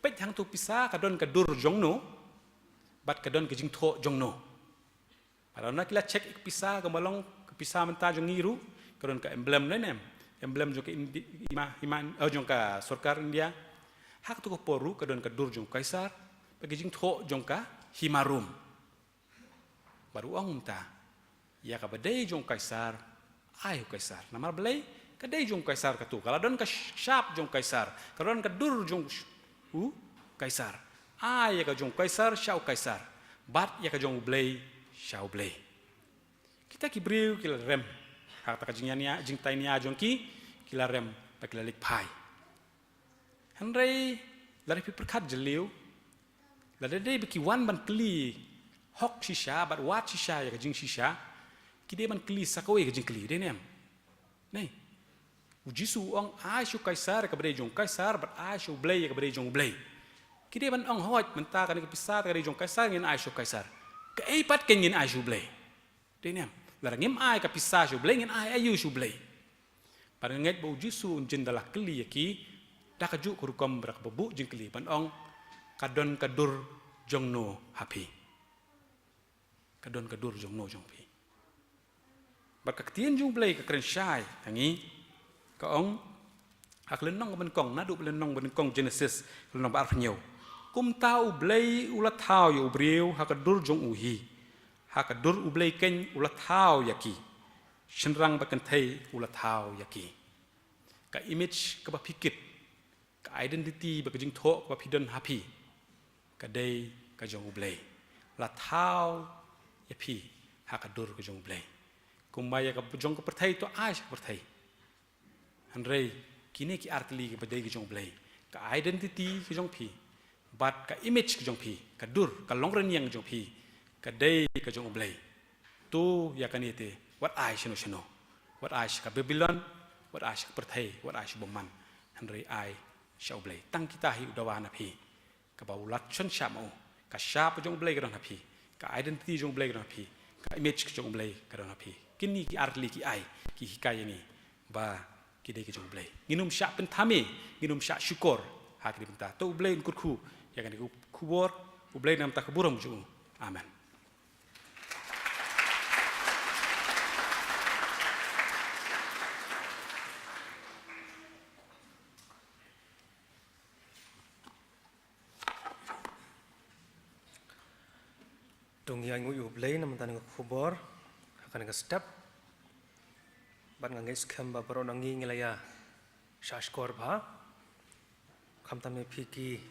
pet hang tu pisah kadon kadur jongno bat kadon ke jing tho jongno parana kila check pisah kamalong pisah menta jong ngiru kadon ka emblem nem emblem jong ke iman jong ka sarkar India hak tu ko poru kadon ka dur jong kaisar bagi jing tho jong ka himarum baru ong ta ya ka badai jong kaisar ayo kaisar namar belai kadai jong kaisar ka tu kala don ka syap jong kaisar kadon ka dur jong kaisar ay ka jong kaisar syau kaisar bat ya ka jong belai syau belai kita ki briu kila rem hak ta ka jing tainia jong ki kila rem ta kila lik pai Henry lari pi perkat jeliu lari dei beki wan ban kli hok shisha bat wat shisha ya jing shisha kide ban kli sakawe ke jing kli de nem nei ujisu ong ai shu kaisar ka bade jong kaisar bat ai shu blai ka bade jong blai kide ban ong hoj menta ka ni pisar ka de jong kaisar ngin ai shu kaisar ka ei pat ken ngin ai shu blai de nem lar ngim ai ka pisar shu blai ngin ai ayu shu blai par nget bo ujisu jin dala kli ki dak ju kurukom brak bebu jing kli ban ong kadon kadur jongno hapi kadon kadur jongno jong pi bak ketien jung blai ka kren shai tangi ka ong ak lenong ben kong na du lenong ben kong Genesis lenong ba arnyo kum tau blai ulat thau yu briu hakadur jong uhi hakadur u blai ken ulat thau yaki shenrang ba kan thai ulat thau yaki ka image ka ba pikit ka identity ba ka jing tho ka pidon happy ka dei ka jong blai la thau yapi hakadur ka jong blai kumaya ka jong ka perthai to ai ka perthai hanrei kini ki artli ka badai ka jong blai ka identity ka jong pi bat ka image ka jong pi ka dur ka longren yang jong pi ka dei ka jong blai tu ya kanite what ai shino what ai ka Babylon what ai ka perthai what ai boman hanrei ai shau blai tang kita hi udawana pi ka baulat chon shamo ka sha pa jong blai ka dong pi ka identity jong blai ka dong pi ka image ka jong blai ka dong pi kini ki artli ki ai ki hikaya ni ba ki dei ki jong blai nginum sya pen thame nginum sya syukur ha ki benta to blai kut khu ya kan ku kubor blai nam ta kuburam ju amen Tung yang uyu blai nam tan kubor akan ke step ban ngai skam ba baro nangi ngilaya shashkor ba kham tam me phiki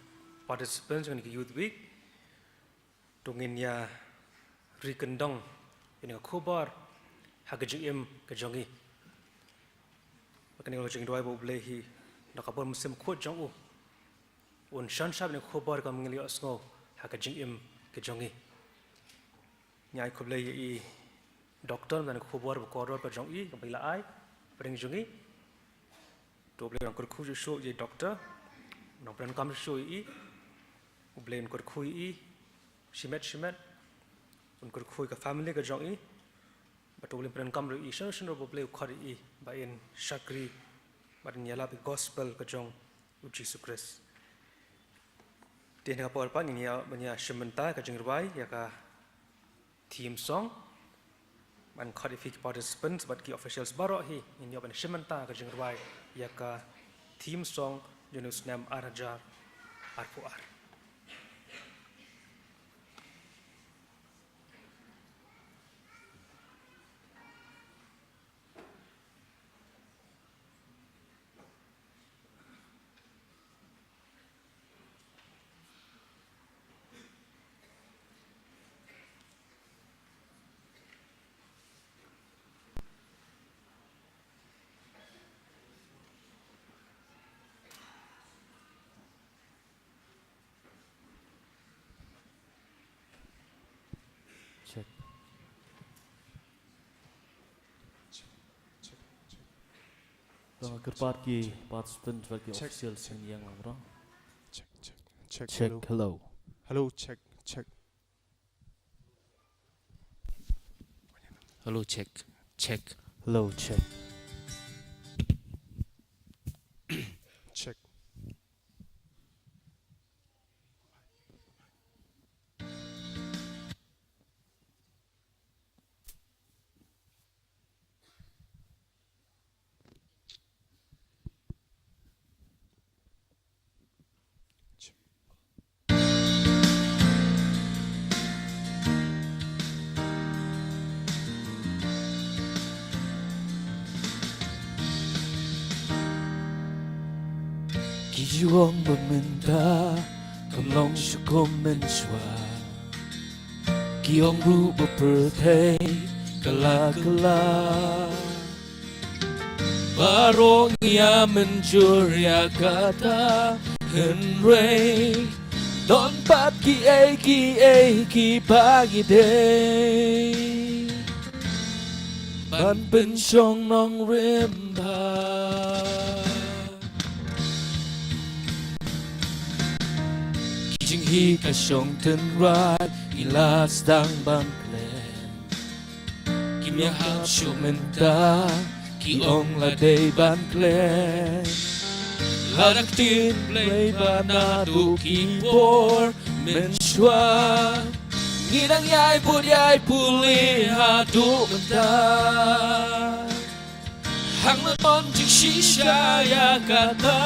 participants in the youth week tungin ya rikendong in kubor hagajim ke jongi bakani lo jing doi bo blai hi nakabon musim khot jong u un shan shab ne kubor kam ngili osngo hagajim ke jongi nyai kublai i doktor dan kubor bukor ka jong i kabila ai pring jongi to blai ang kurkhu ju show ye doktor nong pran kam show i ublai kurkhu i shimet un kurkhu ka family ka jong i but ublai pran kam ro i shan ro blai khor i ba in shakri ba nyala the gospel ka jong u Jesus Christ tin ka por pa ni ya banya shimenta ka jing rai ya ka theme song ban qualified participants but key officials baro hi in yoban shimanta ka jingrai yaka theme song junus nam arajar arpuar Check. Kerpat ki participant bagi official yang orang. check. Check, hello. Hello, check, check. Hello, check. Check. Hello, check. Check. 기지원 범민다 감롱시 고민수와 기억루 버플테이 kalakala Barong yaman jurya kata Henry Don pat ki pagi day Ban bên sông nong rim ba Jing hi ka sông thân rai Ilas dang ban klen Kim ya hao shu men ta Ki ong la day ban klen La dak tin play ba na du ki por Men shua Nghĩ đang nhai puli ha du men ta Hang na ton jing shisha ya kata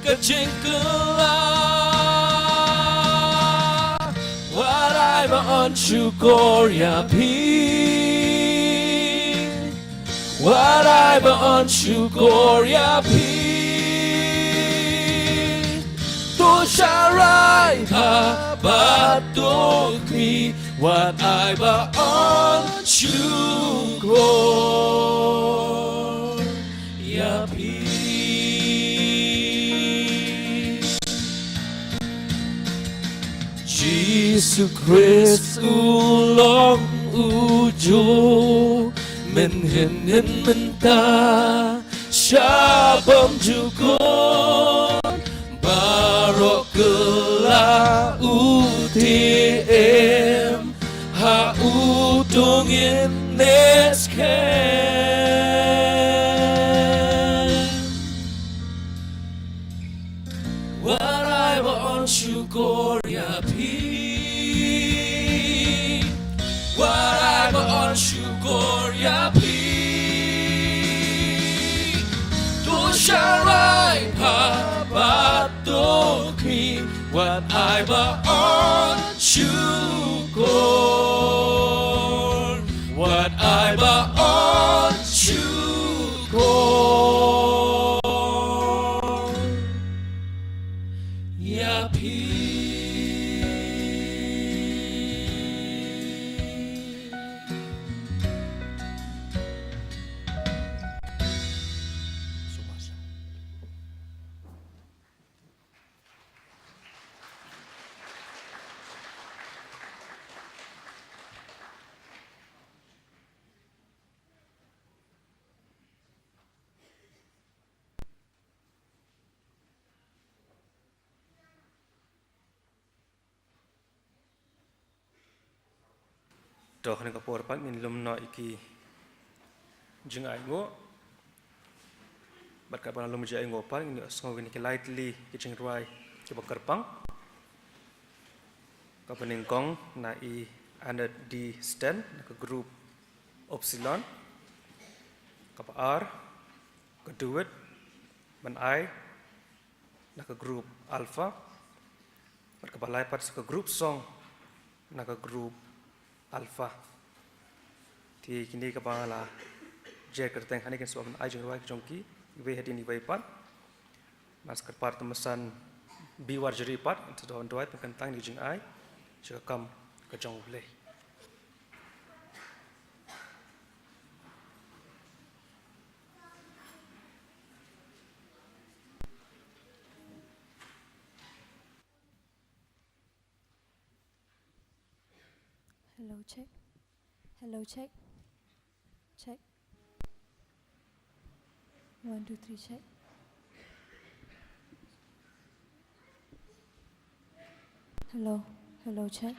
Ka jing kela What I want to go ya pi What I want to go ya pi Tu sharai pa ba tu mi What I want to go ya pi Jesus Christ ulong ujo men hin men ta shabam jugon barok la utm ha utong in nesken what I want you Gloria P what I want you Gloria P Tu sharai pa ba tu ki what I want you Lord what I want you Lord ya P Doh ni kapor pan min lum no iki jing ai ngo bat ka pan lum jai ngo pan ni asngo ni ki lightly ki jing ruai ki bakar pang ka paning kong na I under D stand na ka group epsilon ka pa R ka duet ban I na ka group alpha bat ka balai pat ka group song na ka group alpha thì kini ka bangala je kerteng hani kan suam ai jeng ruai jongki we hadin ibai pat mas ker part mesan bi war jeri pat to don doai kan tang ni jeng ai je kam ka jong le Hello, check. Hello, check. Check. 1, 2, 3, check. Hello, check.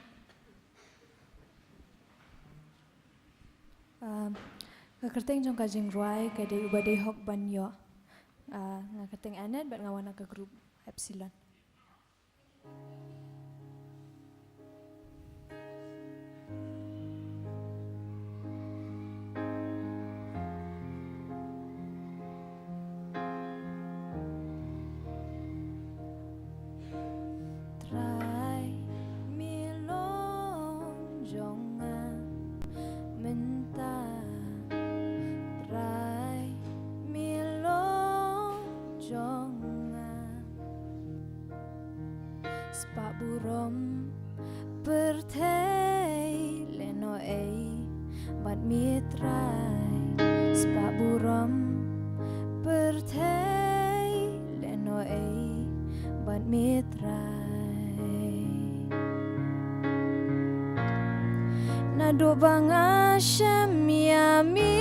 Kakerteng jong kajing ruai kade ubade hok banyo. Ngakerteng anet bat ngawana ke grup Epsilon. Try milong jonga menta. Try milong jonga. Spa burom pertei leno bat mitrai. Spa burom pertei leno bat mitrai. Nado banga syamiami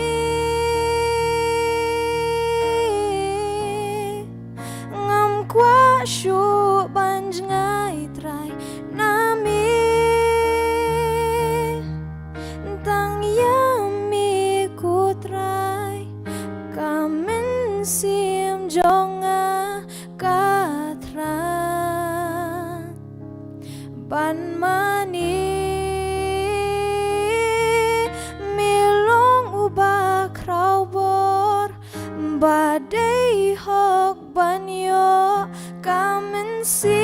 ngam kwa syuk banjngai trai nami tang yami ku trai kamen sim jonga katran ban mani badai hok banyo kamen sim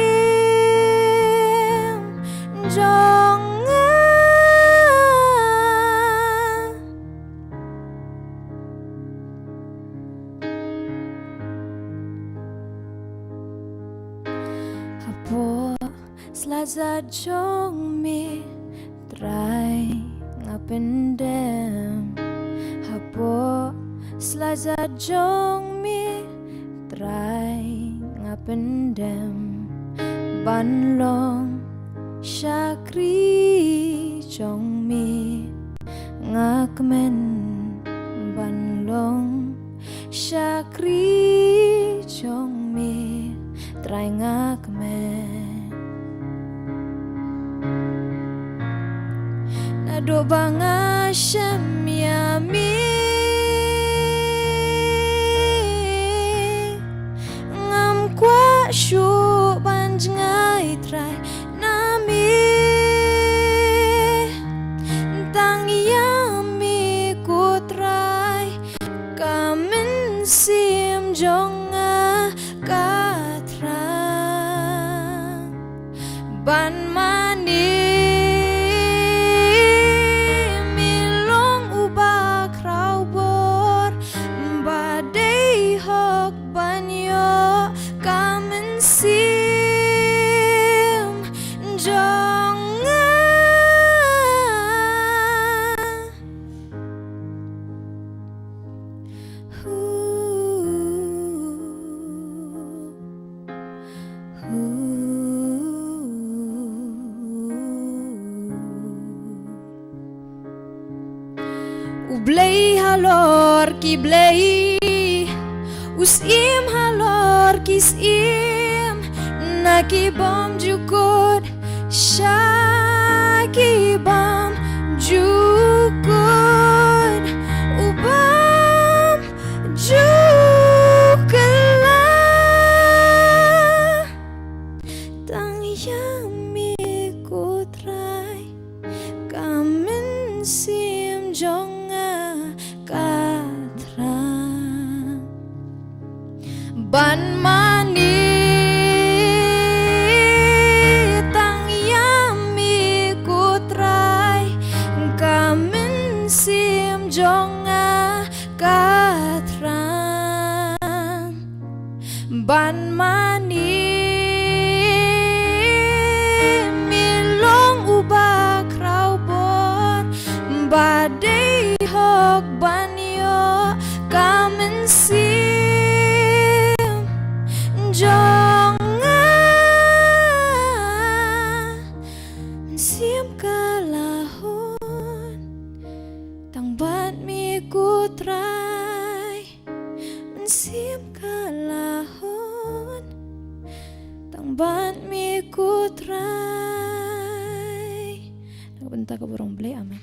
jonga hapo slaza jong me try ngapendem hapo slaza jong mi try ngapendem banlong syakri jong mi ngakmen banlong syakri jong mi try ngakmen nado banga syamiami syuk banjngai trai nami tang yami ku trai kamen sim jonga katran ban mani milong ubah krau bor badai hok banyo kamen sim jonga Ublei halor ki blei usim halor kisim naki bom jukut shaki bom jukut ubam jukela tang yami ku try kamen sim jonga katran ban mani tang yami ku try kamen sim jonga katran ban mani milong ubah krau bor badai hok banyo kamen sim jonga sim kalahon tang bat mi ku try sim kalahon tang bat mi ku try Benta ka burong ble. Amen.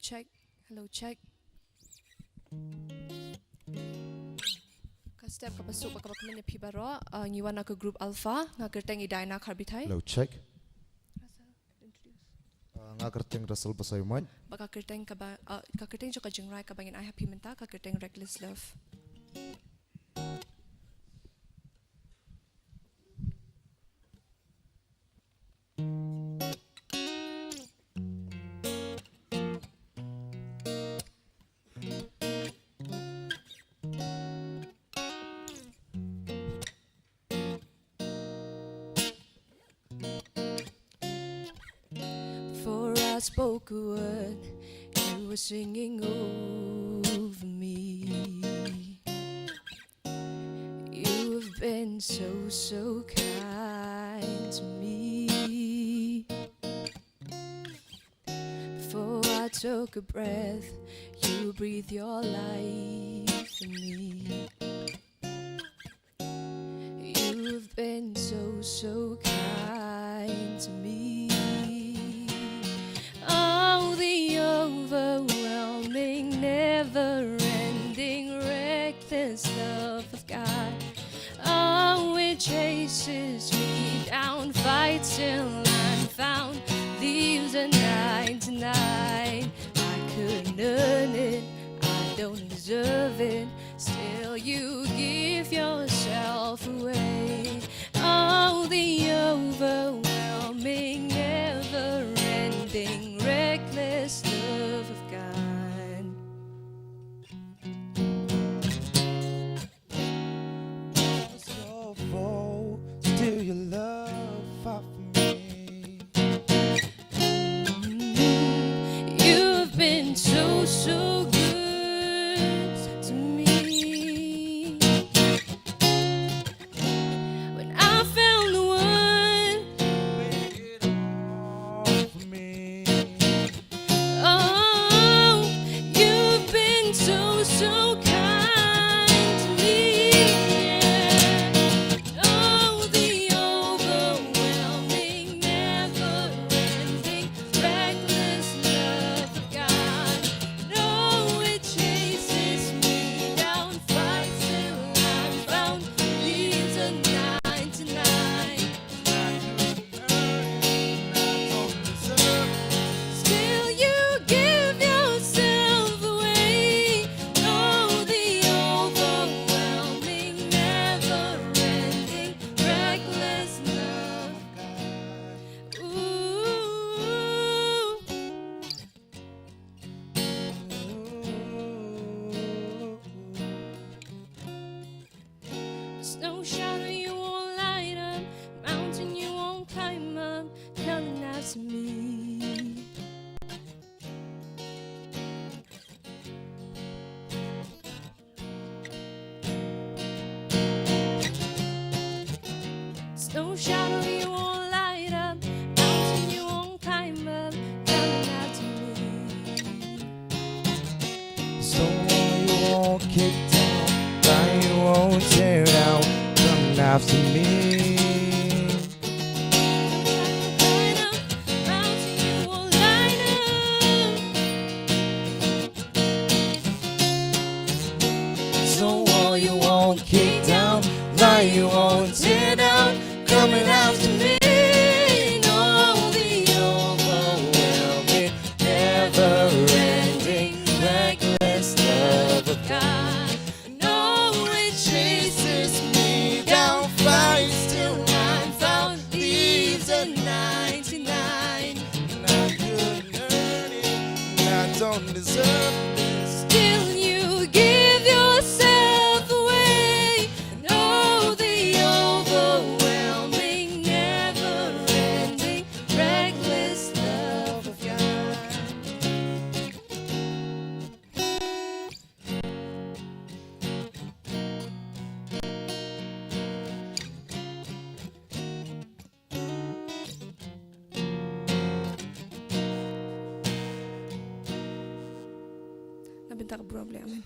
Check. Hello, check. Ka step ka pasuk ka bakmenya phibaro ngiwana ka group alpha nga kerteng idina kharbithai. Hello, check. Nga kerteng Russell Basayuman. Baka kerteng ka kerteng jo ka jingrai ka bangin I happy menta ka kerteng reckless love. Before I spoke a word, you were singing over me. You've been so kind to me. Before I took a breath, you breathed your life in me. You've been so kind to me. Oh, the overwhelming, never-ending, reckless love of God. Oh, it chases me down, fights till I'm found, leaves a 99. I couldn't earn it, I don't deserve it, still you give yourself away. Oh, the overwhelming, never-ending, reckless love of God. So full, still your love fought for me. You've been so good to me. When I found the one, Wait all for me. oh, you've been so kind to me. Yeah. Oh, the overwhelming, never-ending, reckless love of God. No, it chases me down, fights till I'm found, leaves a 99. Still you give yourself away. Oh, the overwhelming, never-ending, reckless love. Ooh. Snow shadow you won't light up, mountain you won't climb up, coming after me. Snow shadow you won't light up, mountain you won't climb up, coming after me. So you won't kick down, lie you won't tear down, coming after me. Light up, mountain you won't light up. So you won't kick down, lie you won't tear down, coming after me. No, the Overwhelming, never-ending, reckless love Nabenta ka problem. Amen.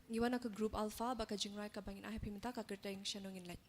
Ngiwana ka group alpha baka jingrai ka bangin ahe piminta ka kerteng shanongin let.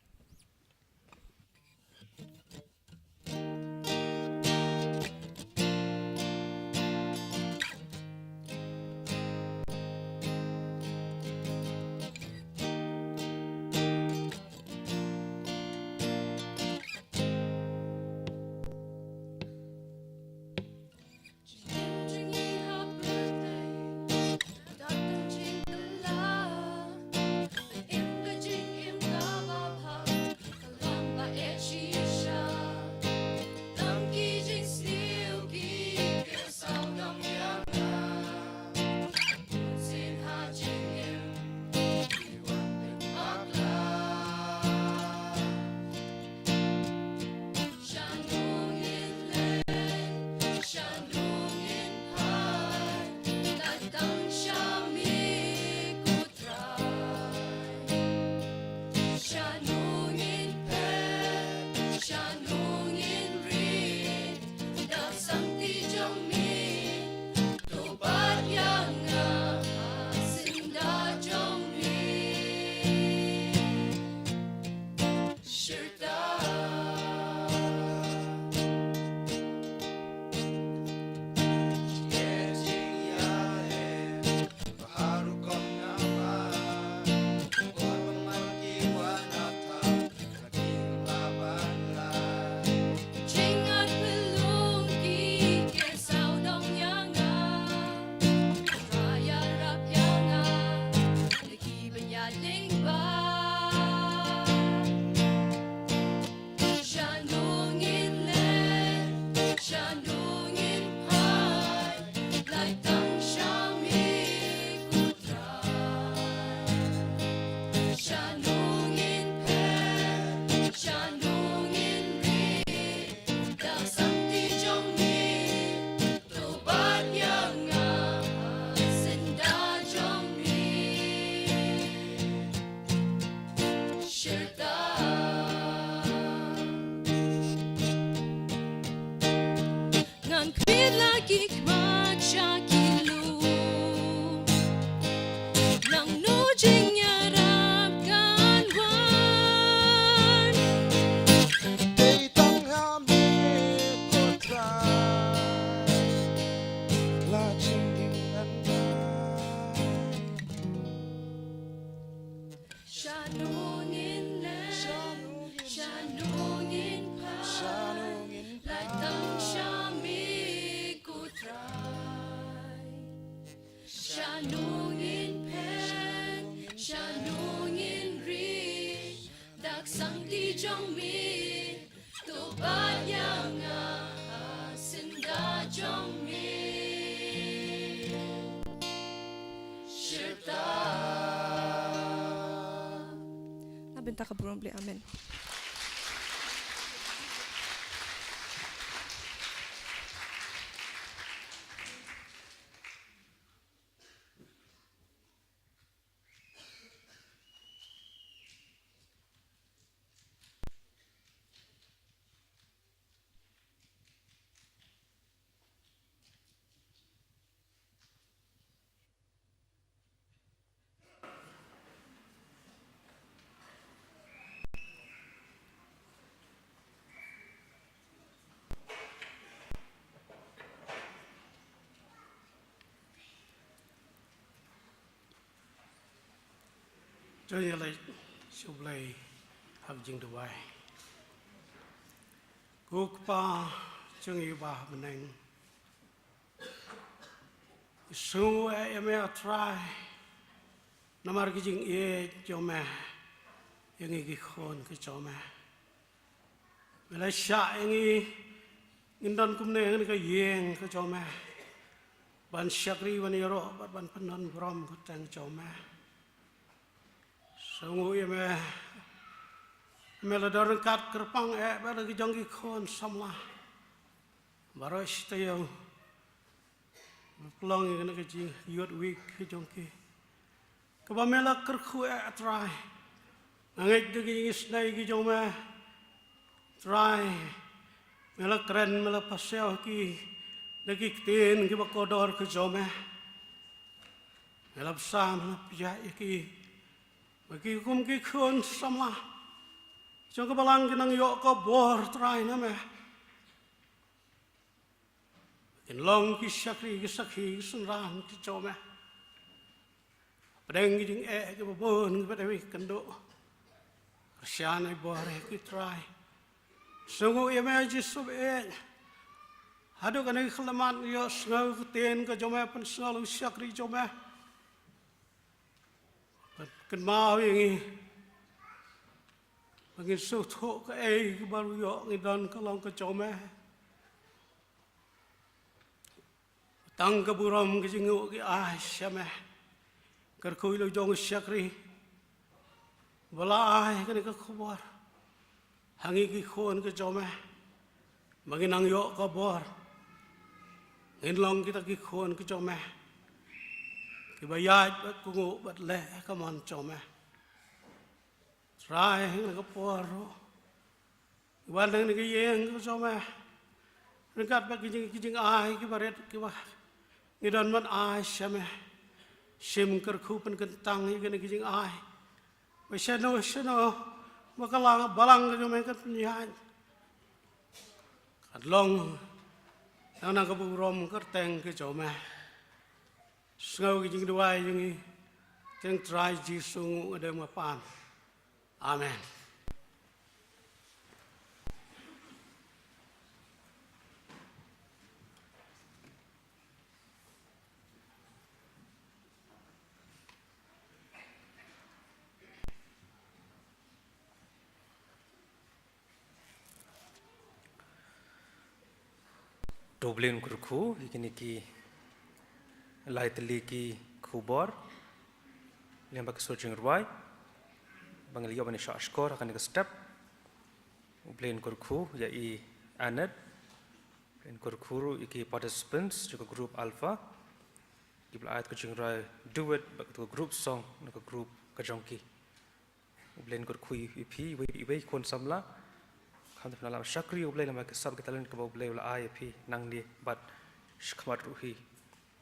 Nabenta ka problem. Amen. cho như là chụp lại học trình được bài cuộc ba chương yêu ba mình anh số em try nằm ở cái trình e cho mẹ yang cái khôn cái cho mẹ mình lại sợ yang in don cũng nên cái giang cái cho mẹ ban syakri ban yoro ban penon brom cái tang cho mẹ sungguh ya me la dorong kat kerpang ba lagi jongki khon samla baro istayo plong ini ke jing yot week ke jongki ke ba me la kerkhu try ngai de ki isnai ki jong me try me la kren me la pasel ki de ki tin ki ba kodor ke jong me la sam la pya ki bagi kum ki khon samla cho cái balang cái năng yo có bor trai nữa mẹ cái long cái sakhi cái sun ran cái cho mẹ bên cái tiếng cái bồn cái bên cái cân độ xa này bor cái trai sungguh ya mẹ chỉ sub hadu cái này khalamat yo sngau cái tiền cái cho mẹ pen sngau sakhi cho mẹ cái mau yang bagi suatu ke baru yo ngidan kalau ke coma tang ke buram ke jingu ke syama kerkui lo jong syakri bala ke ni ke khabar hangi ke khon ke coma bagi nang yo ke bor nginlong kita ke khon ke coma ke bayat ku ngu bat le ke mon coma try là cái poroวันนึงนี่ก็ยังก็ชอบไหมนึกกัดไปกินอายกี่บาร์กี่บานี่ดอนมันอายใช่ไหมชิมกระคูเป็นกันตังนี่กันกินอายไม่ใช่โน่มันก็ลังบาลังกันอยู่ไหมกันยานขัดลงแล้วนั่งกับบุรมก็แต่งก็ชอบไหมสงบกินด้วยอย่างนี้จังทรายจีสุงเดิมมาปานAmen. Dublin kurku, ini ki laitli ki kubor, yang pakai searching ruai. Bangli yo bani shashkor akan ke step plain kurku ya I anet plain kurkuru iki participants juga group alpha kibla ayat kucing rai do it ke group song ke group kajongki plain kurku ep we kon samla kham tna la shakri oblai la ke sab ke talent ke oblai la ip nang ni but shkmat ruhi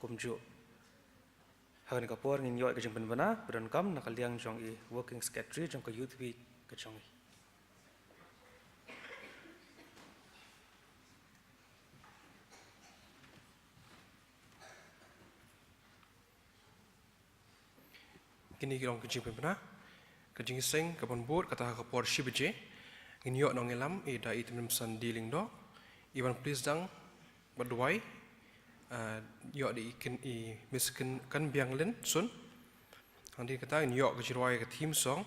kumjo Hagan kapor ngin yo ke jeng penbana beran kam nakaliang jong I working secretary jong ke youth week ke jong kini kirong ke jeng penbana ke jeng seng ke pon board kata kapor shibje ngin yo nong elam da item san dealing do even please dang badwai yo di ikin I miskin kan biang len sun andi kata in yo ke jirwai ke team song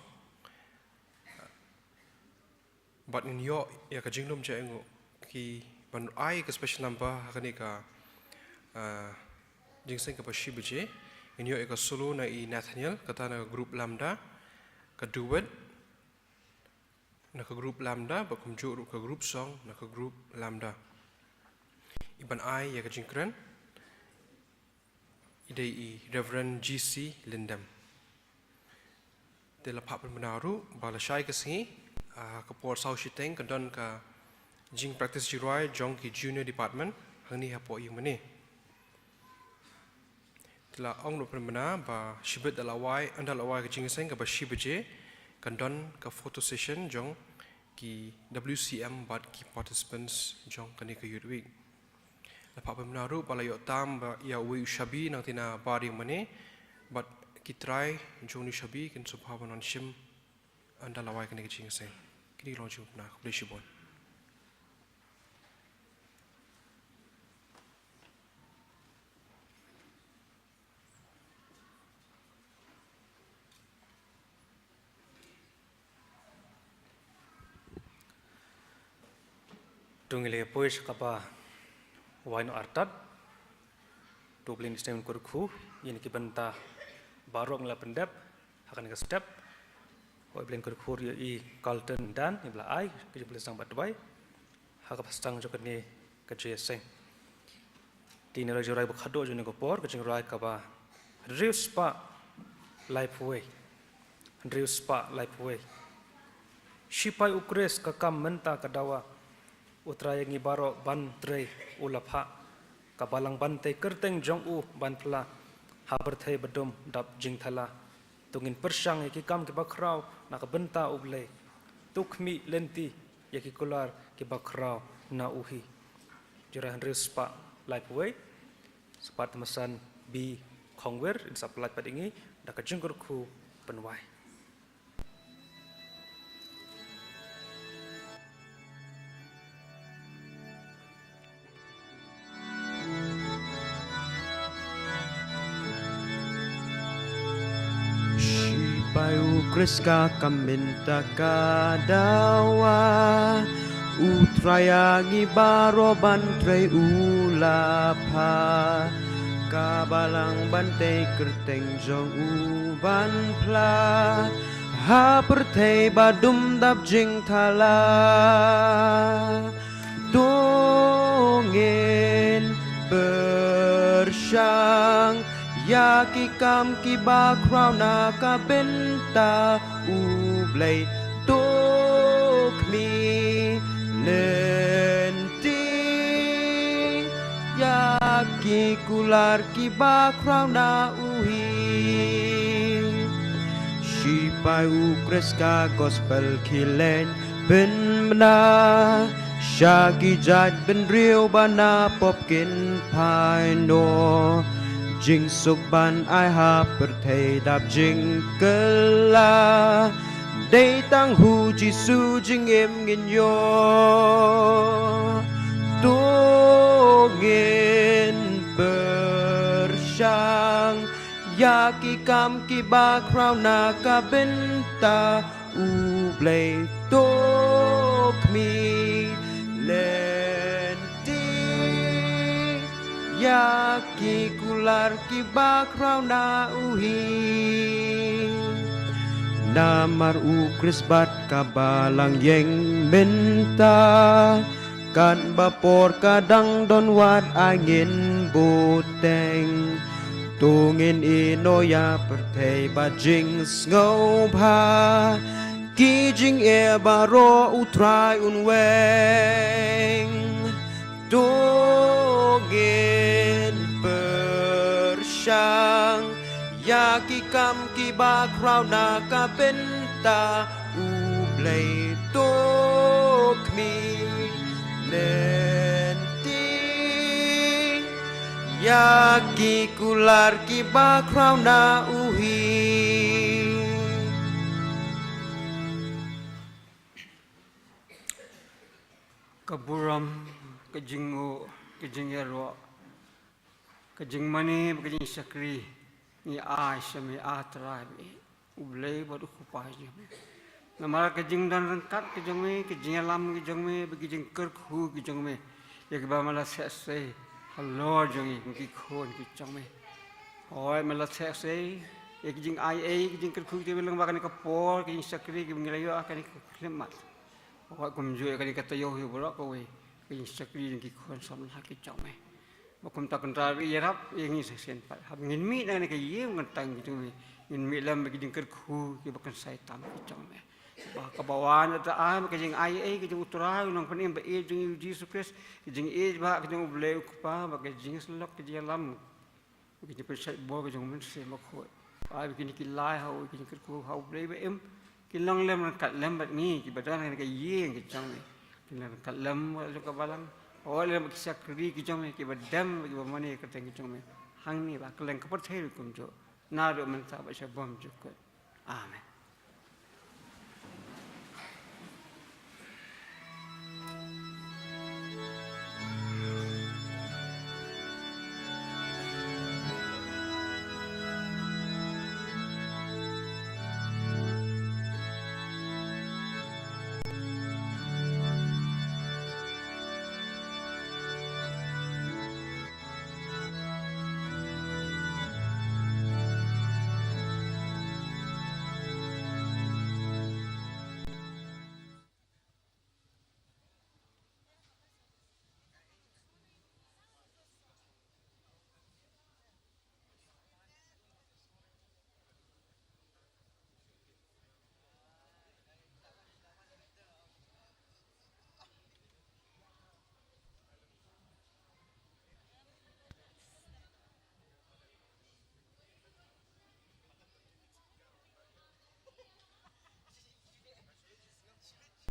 but in yo ya ke jinglum je ngo ki ban ai ke special number hakani ka jingseng ke pashi buje in yo ke solo na I Nathaniel kata na group lambda ke duet na ke group lambda ba kumju ke group song na ke group lambda iban ai ya ke jingkran idai Reverend GC Lindam. Dalam pak pemenaru bala syai ke sini kapor sau shiteng kedon ka jing practice jirai jong ki junior department hangni hapo yung mani. Dalam ong no pemena ba shibet dalawai andalawai ke jing seng ka ba shibeje kedon ka photo session jong ki WCM but ki participants jong kani ka youth week. Lepas pemenaru bala yok tam ya we shabi nang tina baring mane but kitrai joni shabi kin subhavan shim anda lawai kan kicing seng kini long chu na bleshibon Tungile pois kapa waino artat dublin stem kurku ini kibenta barok la pendap akan ke step oi blin kurku i Carlton dan ibla ai ke boleh sang batbai haka pastang jokat ni ke seng tini ra jorai bukhado jone ko por ke rai kapa rius pa life way rius pa life way shipai ukres kakam menta kadawa utraya ngi baro ban tre ulapha kabalang ban te kerteng jong u ban phla haber thai badum dap jing thala tungin persang ki kam ki bakrau na ka benta uble tukmi lenti yaki kular ki bakrau na uhi jura handres pa life way sepat mesan bi khongwer in supply padingi da ka jingkur khu penwai Bayu kreska kaminta kadawa utraya ngibaro bantre ulapa kabalang bante kerteng jong uban pla ha pertei badum dap jing thala dongin bersyang ya ki kam ki bakrau na ka benta ublay tok mi lenti ya ki kular ki bakrau na uhi shipai ukres ka gospel kilen ben mena shaki jad ben riu bana popkin pai no Jing suk ban ai ha perthei dap jing kala Day tang hu jisu jing em ngin yo Tungin bersyang Ya ki kam ki ba krau na ka benta Ublay tok mi Ya ki kular ki bakrau na uhi Namar ukris bat kabalang yeng menta Kan bapor kadang don wat angin buteng Tungin ino ya pertei bajing ngau pa Kijing e baro utrai unweng Tungin bersyang Ya ki kam ki bakrau na ka benta Ublay tok mi lenti Ya ki kular ki bakrau na uhi Kaburam kejingu kejingero kejing mani kejing sakri ni asyami atrabi ublay badu kupaje namara kejing dan rengkat kejing me kejing alam kejing me kejing kerku kejing me ya ba mala sese hallo jongi ki khon kejing me hoy mala sese ya kejing ai kejing kerku kejing lang bakani kapor kejing sakri kejing ngelayo akani klemat hoy kumju akani katayo hi borok kowe Kini sekali yang kikon sama lagi cakap, bakum tak kental irap yang ini sesen pat. Hab ingin mi dengan kaya ngentang gitu mi, ingin mi lam bagi jengker ku, kaya bakan saya tam cakap. Bah kebawahan ada kajeng ai kajeng utara unang panim ba jeng Jesus Christ kajeng bah kajeng boleh kupa ba kajeng selok kajeng lam kajeng persat bo kajeng men se makho. Begini kilai hau kajeng kerku hau boleh ba kilang lem kat lem bat ni kibadan dengan kaya kajeng Kilang kalam wala kabalang wala makisya kri kijong me kibadam kibamani kateng kijong me hang ni ba keleng kaperthai kumjo naru mentah baca bom jukut. Amin.